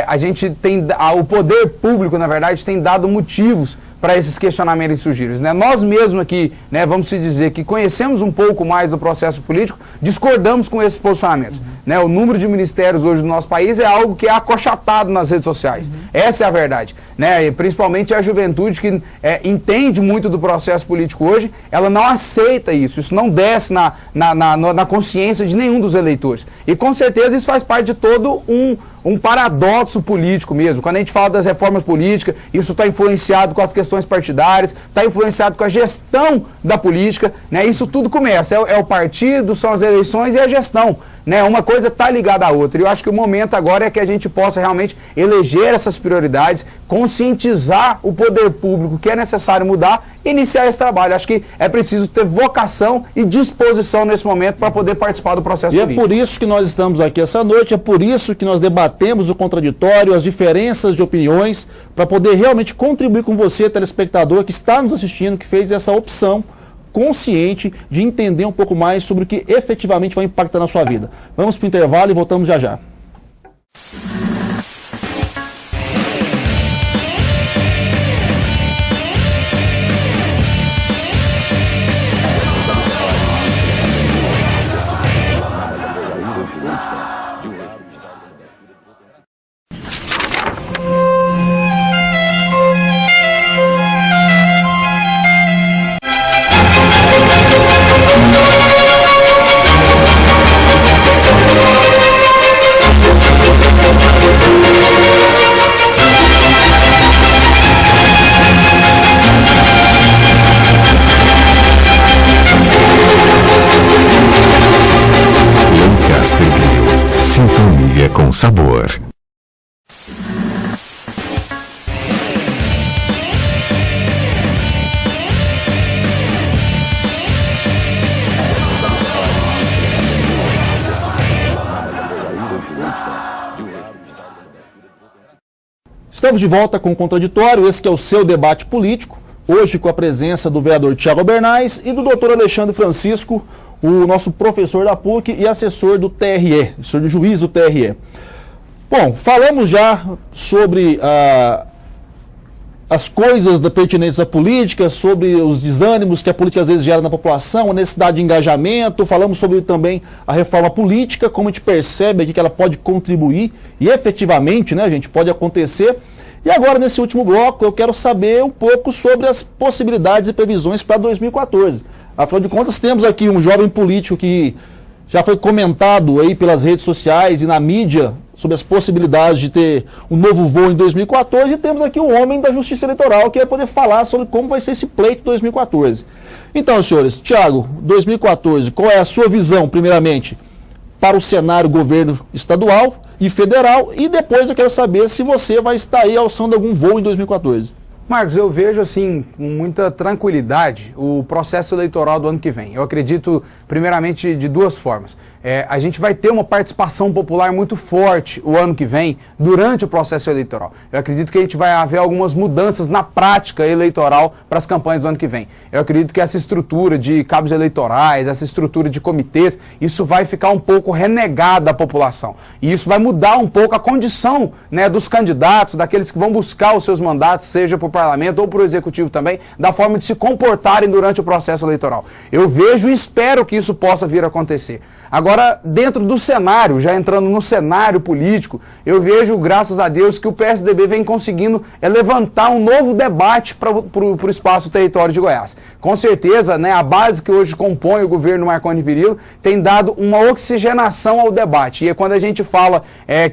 a gente tem, o poder público, na verdade, tem dado motivos para esses questionamentos surgirem, né? Nós mesmos aqui, né, vamos se dizer que conhecemos um pouco mais do processo político, discordamos com esses posicionamentos. Né? O número de ministérios hoje no nosso país é algo que é acochatado nas redes sociais. Essa é a verdade. Né? E principalmente a juventude que entende muito do processo político hoje, ela não aceita isso. Isso não desce na consciência de nenhum dos eleitores. E com certeza isso faz parte de todo um paradoxo político mesmo. Quando a gente fala das reformas políticas, isso está influenciado com as questões partidárias, está influenciado com a gestão da política, né? Isso tudo começa. É o partido, são as eleições e a gestão. Né? Uma coisa está ligada à outra. E eu acho que o momento agora é que a gente possa realmente eleger essas prioridades, conscientizar o poder público que é necessário mudar e iniciar esse trabalho. Acho que é preciso ter vocação e disposição nesse momento para poder participar do processo político. E é por isso que nós estamos aqui essa noite, é por isso que nós debatemos o contraditório, as diferenças de opiniões, para poder realmente contribuir com você, telespectador, que está nos assistindo, que fez essa opção consciente de entender um pouco mais sobre o que efetivamente vai impactar na sua vida. Vamos para o intervalo e voltamos já já. Sintonia com sabor. Estamos de volta com o Contraditório, esse que é o seu debate político, hoje com a presença do vereador Thiago Albernaz e do doutor Alexandre Francisco, o nosso professor da PUC e assessor do TRE, assessor do juiz do TRE. Bom, falamos já sobre as coisas pertinentes à política, sobre os desânimos que a política às vezes gera na população, a necessidade de engajamento, falamos sobre também a reforma política, como a gente percebe aqui que ela pode contribuir e efetivamente, né, gente, pode acontecer. E agora, nesse último bloco, eu quero saber um pouco sobre as possibilidades e previsões para 2014. Afinal de contas, temos aqui um jovem político que já foi comentado aí pelas redes sociais e na mídia sobre as possibilidades de ter um novo voo em 2014, e temos aqui o homem da Justiça Eleitoral, que vai poder falar sobre como vai ser esse pleito 2014. Então, senhores, Thiago, 2014, qual é a sua visão, primeiramente, para o cenário governo estadual e federal, e depois eu quero saber se você vai estar aí alçando algum voo em 2014. Marcos, eu vejo assim, com muita tranquilidade, o processo eleitoral do ano que vem. Eu acredito, primeiramente, de duas formas. A gente vai ter uma participação popular muito forte o ano que vem, durante o processo eleitoral. Eu acredito que a gente vai haver algumas mudanças na prática eleitoral para as campanhas do ano que vem. Eu acredito que essa estrutura de cabos eleitorais, essa estrutura de comitês, isso vai ficar um pouco renegado à população. E isso vai mudar um pouco a condição, né, dos candidatos, daqueles que vão buscar os seus mandatos, seja para o parlamento ou para o executivo também, da forma de se comportarem durante o processo eleitoral. Eu vejo e espero que isso possa vir a acontecer. Agora, dentro do cenário, já entrando no cenário político, eu vejo, graças a Deus, que o PSDB vem conseguindo levantar um novo debate para o espaço território de Goiás. Com certeza, né, a base que hoje compõe o governo Marconi Perillo tem dado uma oxigenação ao debate. E quando a gente fala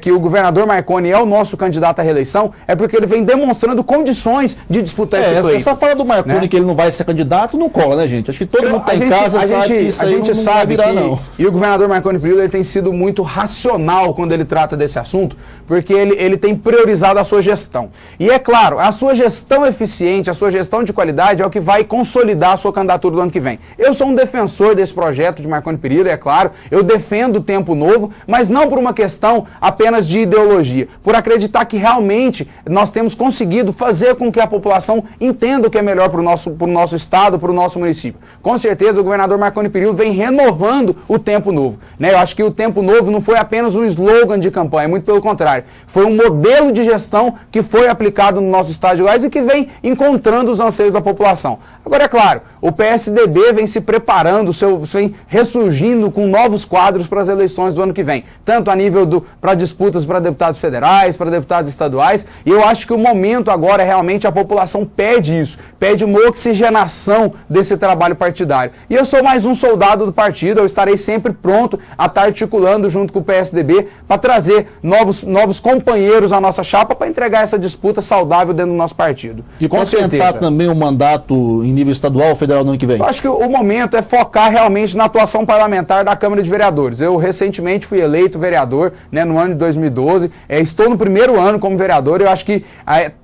que o governador Marconi é o nosso candidato à reeleição, é porque ele vem demonstrando condições de disputar esse pleito. Essa fala do Marconi, né, que ele não vai ser candidato, não cola, né, gente? Acho que todo mundo tá em casa sabe que isso aí não vai virar, não. E o governador Marconi Perillo, ele tem sido muito racional quando ele trata desse assunto, porque ele tem priorizado a sua gestão. E é claro, a sua gestão eficiente, a sua gestão de qualidade é o que vai consolidar a sua candidatura do ano que vem. Eu sou um defensor desse projeto de Marconi Perillo, é claro, eu defendo o Tempo Novo, mas não por uma questão apenas de ideologia, por acreditar que realmente nós temos conseguido fazer com que a população entenda o que é melhor para o nosso estado, para o nosso município. Com certeza o governador Marconi Perillo vem renovando o Tempo Novo. Né? Eu acho que o Tempo Novo não foi apenas um slogan de campanha, muito pelo contrário. Foi um modelo de gestão que foi aplicado no nosso estado de Goiás e que vem encontrando os anseios da população. Agora, é claro, o PSDB vem se preparando, vem ressurgindo com novos quadros para as eleições do ano que vem. Tanto a nível para disputas para deputados federais, para deputados estaduais. E eu acho que o momento agora é realmente a população pede isso. Pede uma oxigenação desse trabalho partidário. E eu sou mais um soldado do partido, eu estarei sempre pronto a estar articulando junto com o PSDB para trazer novos companheiros à nossa chapa para entregar essa disputa saudável dentro do nosso partido. E com tentar também um mandato em nível estadual ou federal no ano que vem? Eu acho que o momento é focar realmente na atuação parlamentar da Câmara de Vereadores. Eu recentemente fui eleito vereador, né, no ano de 2012, estou no primeiro ano como vereador, eu acho que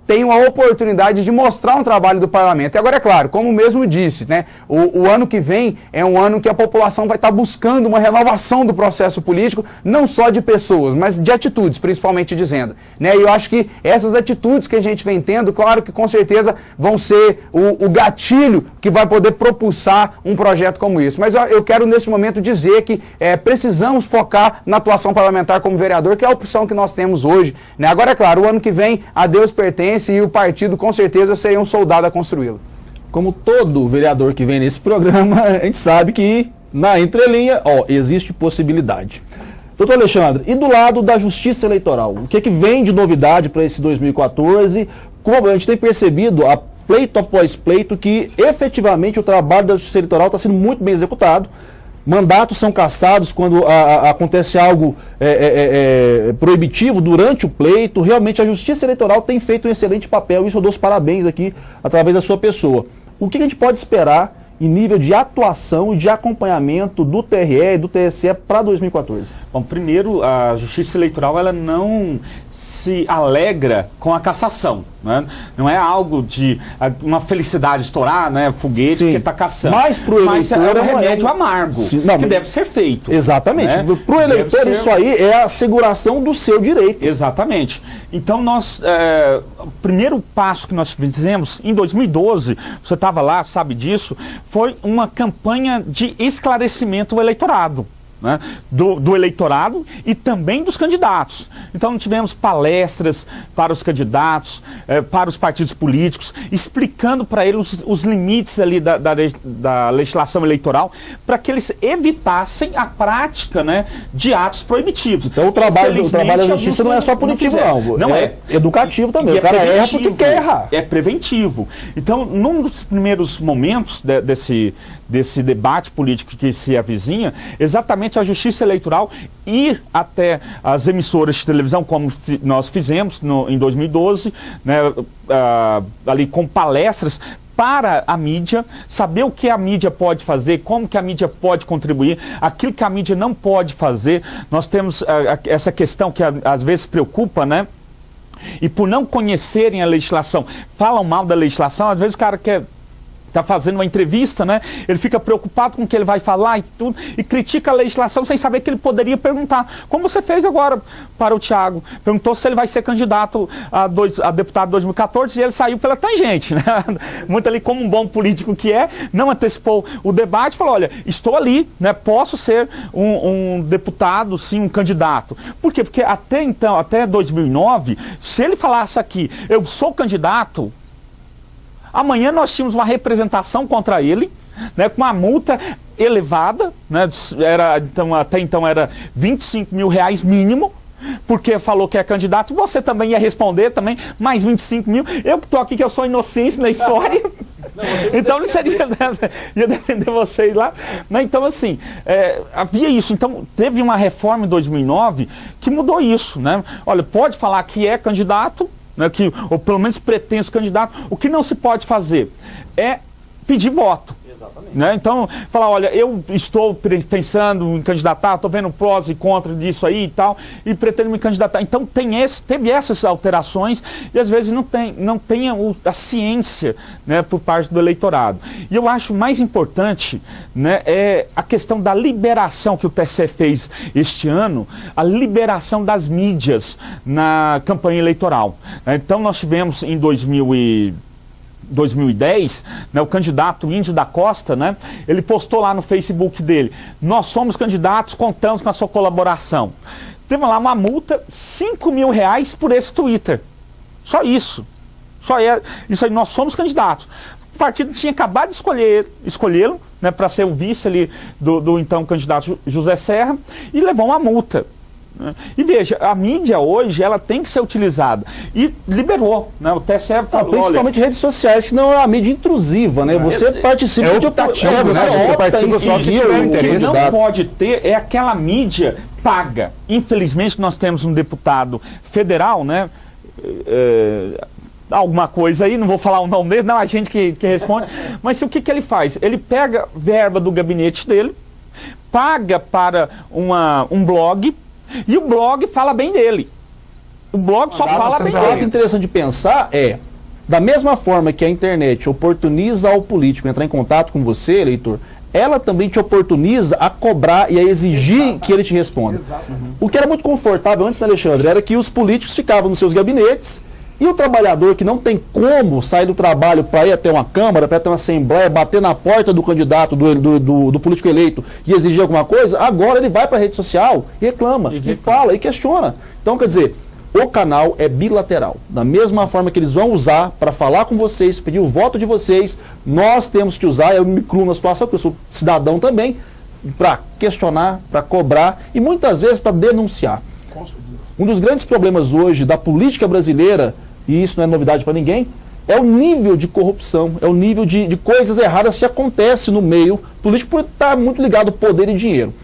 tenho a oportunidade de mostrar um trabalho do parlamento. E agora, é claro, como mesmo disse, né, o ano que vem é um ano que a população vai estar buscando uma renovação do processo político, não só de pessoas, mas de atitudes, principalmente dizendo. Né? E eu acho que essas atitudes que a gente vem tendo, claro que com certeza vão ser o gatilho que vai poder propulsar um projeto como esse. Mas eu quero nesse momento dizer que precisamos focar na atuação parlamentar como vereador, que é a opção que nós temos hoje. Né? Agora, é claro, o ano que vem a Deus pertence e o partido, com certeza, eu serei um soldado a construí-lo. Como todo vereador que vem nesse programa, a gente sabe que na entrelinha, existe possibilidade. Doutor Alexandre, e do lado da Justiça Eleitoral, o que vem de novidade para esse 2014? Como a gente tem percebido, pleito após pleito, que efetivamente o trabalho da Justiça Eleitoral está sendo muito bem executado. Mandatos são cassados quando acontece algo proibitivo durante o pleito. Realmente a Justiça Eleitoral tem feito um excelente papel, isso eu dou os parabéns aqui através da sua pessoa. O que a gente pode esperar em nível de atuação e de acompanhamento do TRE e do TSE para 2014? Bom, primeiro, a Justiça Eleitoral ela não se alegra com a cassação, né? Não é algo de uma felicidade estourar, né, foguete, sim, porque está caçando. Mas para o eleitor é um remédio amargo, que deve ser feito. Exatamente. Né? Para o eleitor isso aí é a asseguração do seu direito. Exatamente. Então nós, o primeiro passo que nós fizemos em 2012, você estava lá, sabe disso, foi uma campanha de esclarecimento ao eleitorado. Né, do eleitorado e também dos candidatos. Então tivemos palestras para os candidatos, para os partidos políticos, explicando para eles os limites ali da legislação eleitoral, para que eles evitassem a prática, né, de atos proibitivos. Então o trabalho da justiça não é só punitivo, não é educativo também. O cara erra porque quer errar. É preventivo. Então, num dos primeiros momentos desse debate político que se avizinha, exatamente simplesmente a Justiça Eleitoral ir até as emissoras de televisão, como nós fizemos em 2012, né, ali com palestras para a mídia, saber o que a mídia pode fazer, como que a mídia pode contribuir, aquilo que a mídia não pode fazer. Nós temos essa questão que às vezes preocupa, né? E por não conhecerem a legislação, falam mal da legislação, às vezes o cara está fazendo uma entrevista, né? Ele fica preocupado com o que ele vai falar e tudo, e critica a legislação sem saber que ele poderia perguntar. Como você fez agora para o Thiago. Perguntou se ele vai ser candidato a deputado em 2014 e ele saiu pela tangente, né? Muito ali como um bom político que é, não antecipou o debate, falou, olha, estou ali, né? Posso ser um deputado, sim, um candidato. Por quê? Porque até então, até 2009, se ele falasse aqui, eu sou candidato, amanhã nós tínhamos uma representação contra ele, né, com uma multa elevada, né, até então era R$25 mil mínimo, porque falou que é candidato, você também ia responder também, mais 25 mil, eu que estou aqui que eu sou inocente na história, então não seria, ia defender vocês lá, né? Então assim, havia isso, então teve uma reforma em 2009 que mudou isso, né? Olha, pode falar que é candidato, né, ou pelo menos pretenso candidato, o que não se pode fazer é pedir voto. Né? Então, falar, olha, eu estou pensando em candidatar, estou vendo prós e contras disso aí e tal, e pretendo me candidatar. Então, teve essas alterações e às vezes não tem a ciência, né, por parte do eleitorado. E eu acho mais importante, né, é a questão da liberação que o TSE fez este ano, a liberação das mídias na campanha eleitoral. Então, nós tivemos em 2010, né, o candidato Índio da Costa, né, ele postou lá no Facebook dele, nós somos candidatos, contamos com a sua colaboração. Teve lá uma multa, R$5 mil por esse Twitter. Só isso. Isso aí, nós somos candidatos. O partido tinha acabado de escolhê-lo, né, para ser o vice ali do então candidato José Serra, e levou uma multa. E veja, a mídia hoje, ela tem que ser utilizada. E liberou, né? O TSE falou, principalmente redes sociais, que não é a mídia intrusiva, né? Você participa de optativo, né? Você participa só se tiver interesse. O que não pode ter é aquela mídia paga. Infelizmente, nós temos um deputado federal, né? Alguma coisa aí, não vou falar o nome dele, não, a gente que responde. Mas o que ele faz? Ele pega verba do gabinete dele, paga para um blog, e o blog fala bem dele. O blog só fala bem dele. O que é interessante de pensar da mesma forma que a internet oportuniza ao político entrar em contato com você, eleitor, ela também te oportuniza a cobrar e a exigir que ele te responda. O que era muito confortável antes, né, Alexandre, era que os políticos ficavam nos seus gabinetes e o trabalhador que não tem como sair do trabalho para ir até uma Câmara, para ir até uma Assembleia, bater na porta do candidato, do político eleito e exigir alguma coisa, agora ele vai para a rede social e reclama, e fala, e questiona. Então, quer dizer, o canal é bilateral. Da mesma forma que eles vão usar para falar com vocês, pedir o voto de vocês, nós temos que usar, eu me incluo na situação, porque eu sou cidadão também, para questionar, para cobrar e muitas vezes para denunciar. Um dos grandes problemas hoje da política brasileira, e isso não é novidade para ninguém, é o nível de corrupção, é o nível de coisas erradas que acontecem no meio político por estar muito ligado ao poder e dinheiro.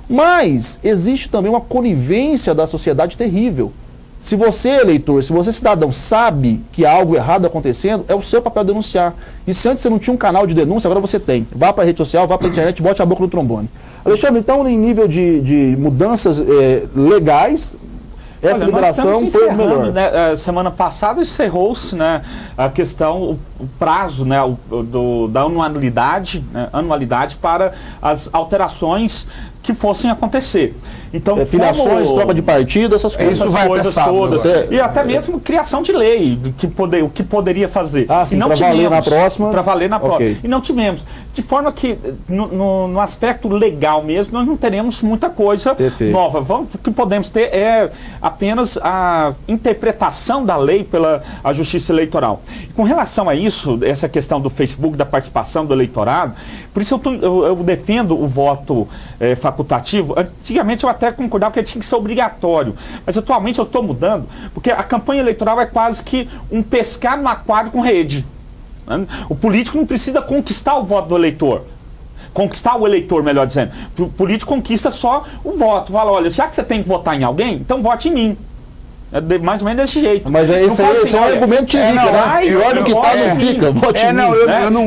Mas existe também uma conivência da sociedade terrível. Se você, eleitor, se você, cidadão, sabe que há algo errado acontecendo, é o seu papel denunciar. E se antes você não tinha um canal de denúncia, agora você tem. Vá para a rede social, vá para a internet, bote a boca no trombone. Alexandre, então, em nível de mudanças legais, essa liberação foi o melhor. Né, semana passada encerrou-se, né, a questão, o prazo, né, da anualidade, né, para as alterações que fossem acontecer. Então, filiações, troca de partido, essas coisas. Isso vai coisas todas. E até mesmo criação de lei, o que poderia fazer. Sim, para valer na próxima. Para valer na próxima. E não tivemos. De forma que, no aspecto legal mesmo, nós não teremos muita coisa nova. O que podemos ter é apenas a interpretação da lei pela Justiça Eleitoral. E com relação a isso, essa questão do Facebook, da participação do eleitorado, por isso eu defendo o voto facultativo. Antigamente eu até concordava que ele tinha que ser obrigatório, mas atualmente eu estou mudando, porque a campanha eleitoral é quase que um pescar no aquário com rede. O político não precisa conquistar o voto do eleitor. conquistar o eleitor, melhor dizendo. O político conquista só o voto. Fala, olha, já que você tem que votar em alguém, então vote em mim. Mais ou menos desse jeito. Mas esse é um argumento de liga, né? E olha o que tá, não fica, vote em mim.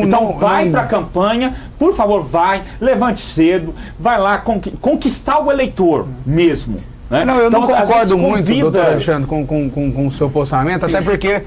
Então vai pra campanha, por favor, vai, levante cedo, vai lá conquistar o eleitor mesmo. Né? Não, eu então, não concordo muito, doutor Alexandre, com o seu posicionamento, até porque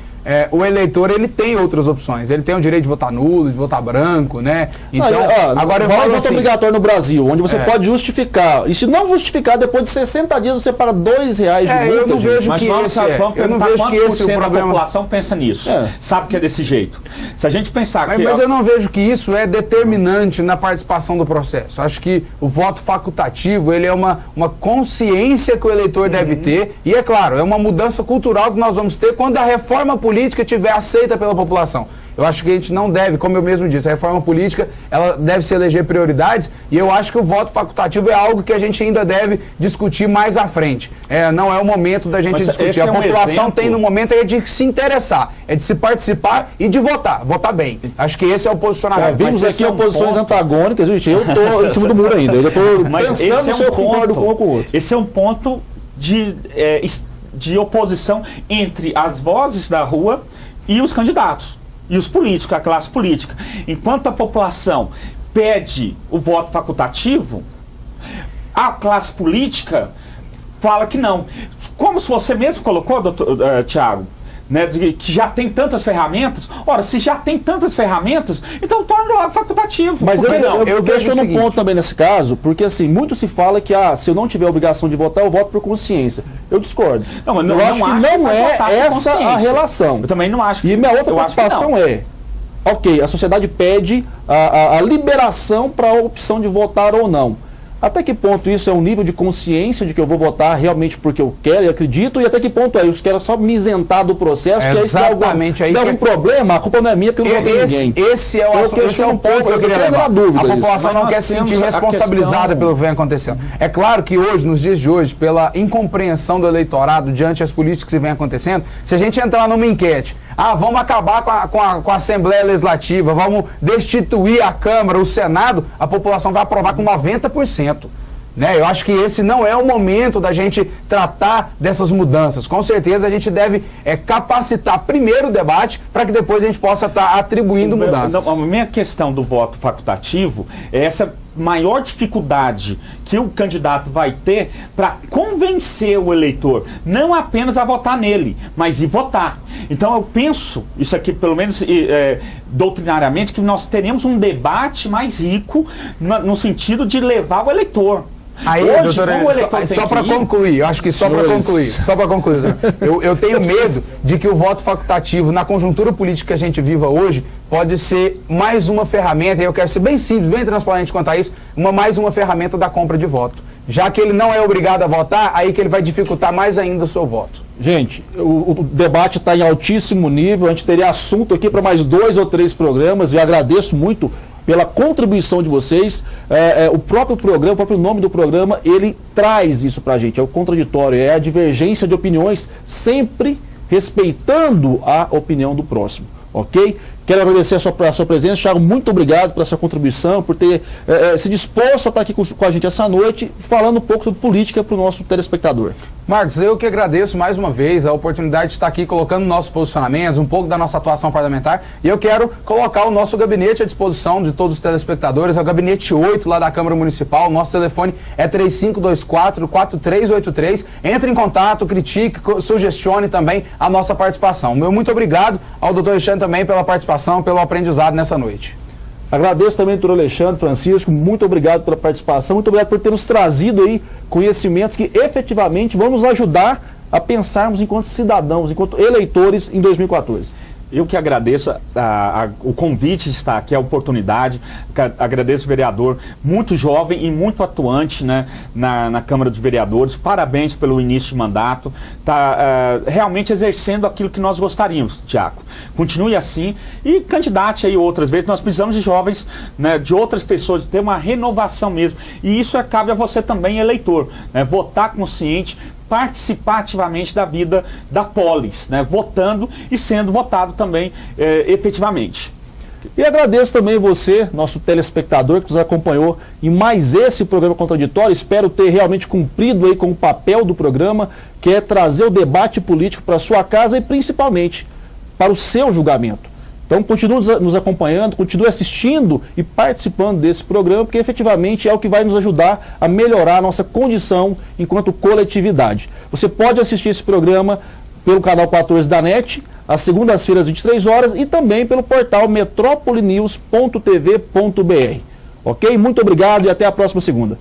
o eleitor ele tem outras opções. Ele tem o direito de votar nulo, de votar branco, né? Então, agora eu falo voto obrigatório no Brasil, onde você pode justificar. E se não justificar, depois de 60 dias você paga R$2 de multa. Eu não vejo mas que esse eu não vejo que esse o problema. A população pensa nisso. É. Sabe que é desse jeito. Se a gente pensar que... Mas eu não vejo que isso é determinante na participação do processo. Acho que o voto facultativo, ele é uma consciência que o eleitor deve ter. E é claro, é uma mudança cultural que nós vamos ter quando a reforma política estiver aceita pela população. Eu acho que a gente não deve, como eu mesmo disse, a reforma política, ela deve se eleger prioridades, e eu acho que o voto facultativo é algo que a gente ainda deve discutir mais à frente. Não é o momento da gente discutir. A população tem no momento de se interessar, de se participar e de votar bem. Acho que esse é o posicionamento. Vimos aqui oposições antagônicas, gente, eu estou em cima do muro ainda, eu estou pensando se eu concordo com um ou com o outro. Esse é um ponto de oposição entre as vozes da rua e os candidatos. E os políticos, a classe política. Enquanto a população pede o voto facultativo, a classe política fala que não. Como se você mesmo colocou, Tiago, né, que já tem tantas ferramentas. Ora, se já tem tantas ferramentas, então torna logo facultativo. Mas eu questiono um ponto também nesse caso, porque assim, muito se fala que se eu não tiver a obrigação de votar, eu voto por consciência. Eu discordo. Eu acho que não é essa a relação. Eu também não acho. E minha outra preocupação ok, a sociedade pede a liberação para a opção de votar ou não. Até que ponto isso é um nível de consciência de que eu vou votar realmente porque eu quero e acredito, e até que ponto eu quero só me isentar do processo, porque aí se der algum problema, a culpa não é minha, porque eu não votei ninguém. Esse é o ponto que eu queria levar. A população não quer se sentir responsabilizada pelo que vem acontecendo. É claro que hoje, nos dias de hoje, pela incompreensão do eleitorado diante das políticas que vem acontecendo, se a gente entrar numa enquete, vamos acabar com a Assembleia Legislativa, vamos destituir a Câmara, o Senado, a população vai aprovar com 90%. Né? Eu acho que esse não é o momento da gente tratar dessas mudanças. Com certeza a gente deve capacitar primeiro o debate para que depois a gente possa estar atribuindo mudanças. A minha questão do voto facultativo é essa maior dificuldade que o candidato vai ter para convencer o eleitor, não apenas a votar nele, mas ir votar. Então eu penso, isso aqui pelo menos doutrinariamente, que nós teremos um debate mais rico no sentido de levar o eleitor. Aí, hoje, doutor, só para concluir, eu acho que só para concluir, eu tenho medo de que o voto facultativo, na conjuntura política que a gente viva hoje, pode ser mais uma ferramenta, e eu quero ser bem simples, bem transparente quanto a isso, mais uma ferramenta da compra de voto. Já que ele não é obrigado a votar, aí que ele vai dificultar mais ainda o seu voto. Gente, o debate está em altíssimo nível, a gente teria assunto aqui para mais 2 ou 3 programas, e eu agradeço muito pela contribuição de vocês. O próprio programa, o próprio nome do programa, ele traz isso pra gente, é o contraditório, é a divergência de opiniões, sempre respeitando a opinião do próximo, ok? Quero agradecer a sua presença, Thiago, muito obrigado pela sua contribuição, por ter se disposto a estar aqui com a gente essa noite, falando um pouco sobre política para o nosso telespectador. Marcos, eu que agradeço mais uma vez a oportunidade de estar aqui colocando nossos posicionamentos, um pouco da nossa atuação parlamentar, e eu quero colocar o nosso gabinete à disposição de todos os telespectadores, é o gabinete 8 lá da Câmara Municipal, o nosso telefone é 3524-4383, entre em contato, critique, sugestione também a nossa participação. Meu muito obrigado ao doutor Alexandre também pela participação, pelo aprendizado nessa noite. Agradeço também ao doutor Alexandre, Francisco, muito obrigado pela participação, muito obrigado por ter nos trazido aí conhecimentos que efetivamente vão nos ajudar a pensarmos enquanto cidadãos, enquanto eleitores em 2014. Eu que agradeço o convite de estar aqui, a oportunidade, agradeço o vereador, muito jovem e muito atuante, né, na Câmara dos Vereadores, parabéns pelo início de mandato, está realmente exercendo aquilo que nós gostaríamos, Tiago. Continue assim e candidate aí outras vezes, nós precisamos de jovens, né, de outras pessoas, de ter uma renovação mesmo, e isso cabe a você também, eleitor, né, votar consciente, participar ativamente da vida da polis, né, votando e sendo votado também efetivamente. E agradeço também você, nosso telespectador, que nos acompanhou em mais esse programa Contraditório. Espero ter realmente cumprido aí com o papel do programa, que é trazer o debate político para a sua casa e principalmente para o seu julgamento. Então continue nos acompanhando, continue assistindo e participando desse programa, porque efetivamente é o que vai nos ajudar a melhorar a nossa condição enquanto coletividade. Você pode assistir esse programa pelo canal 14 da NET, às segundas-feiras, às 23 horas, e também pelo portal metropolinews.tv.br. Ok? Muito obrigado e até a próxima segunda.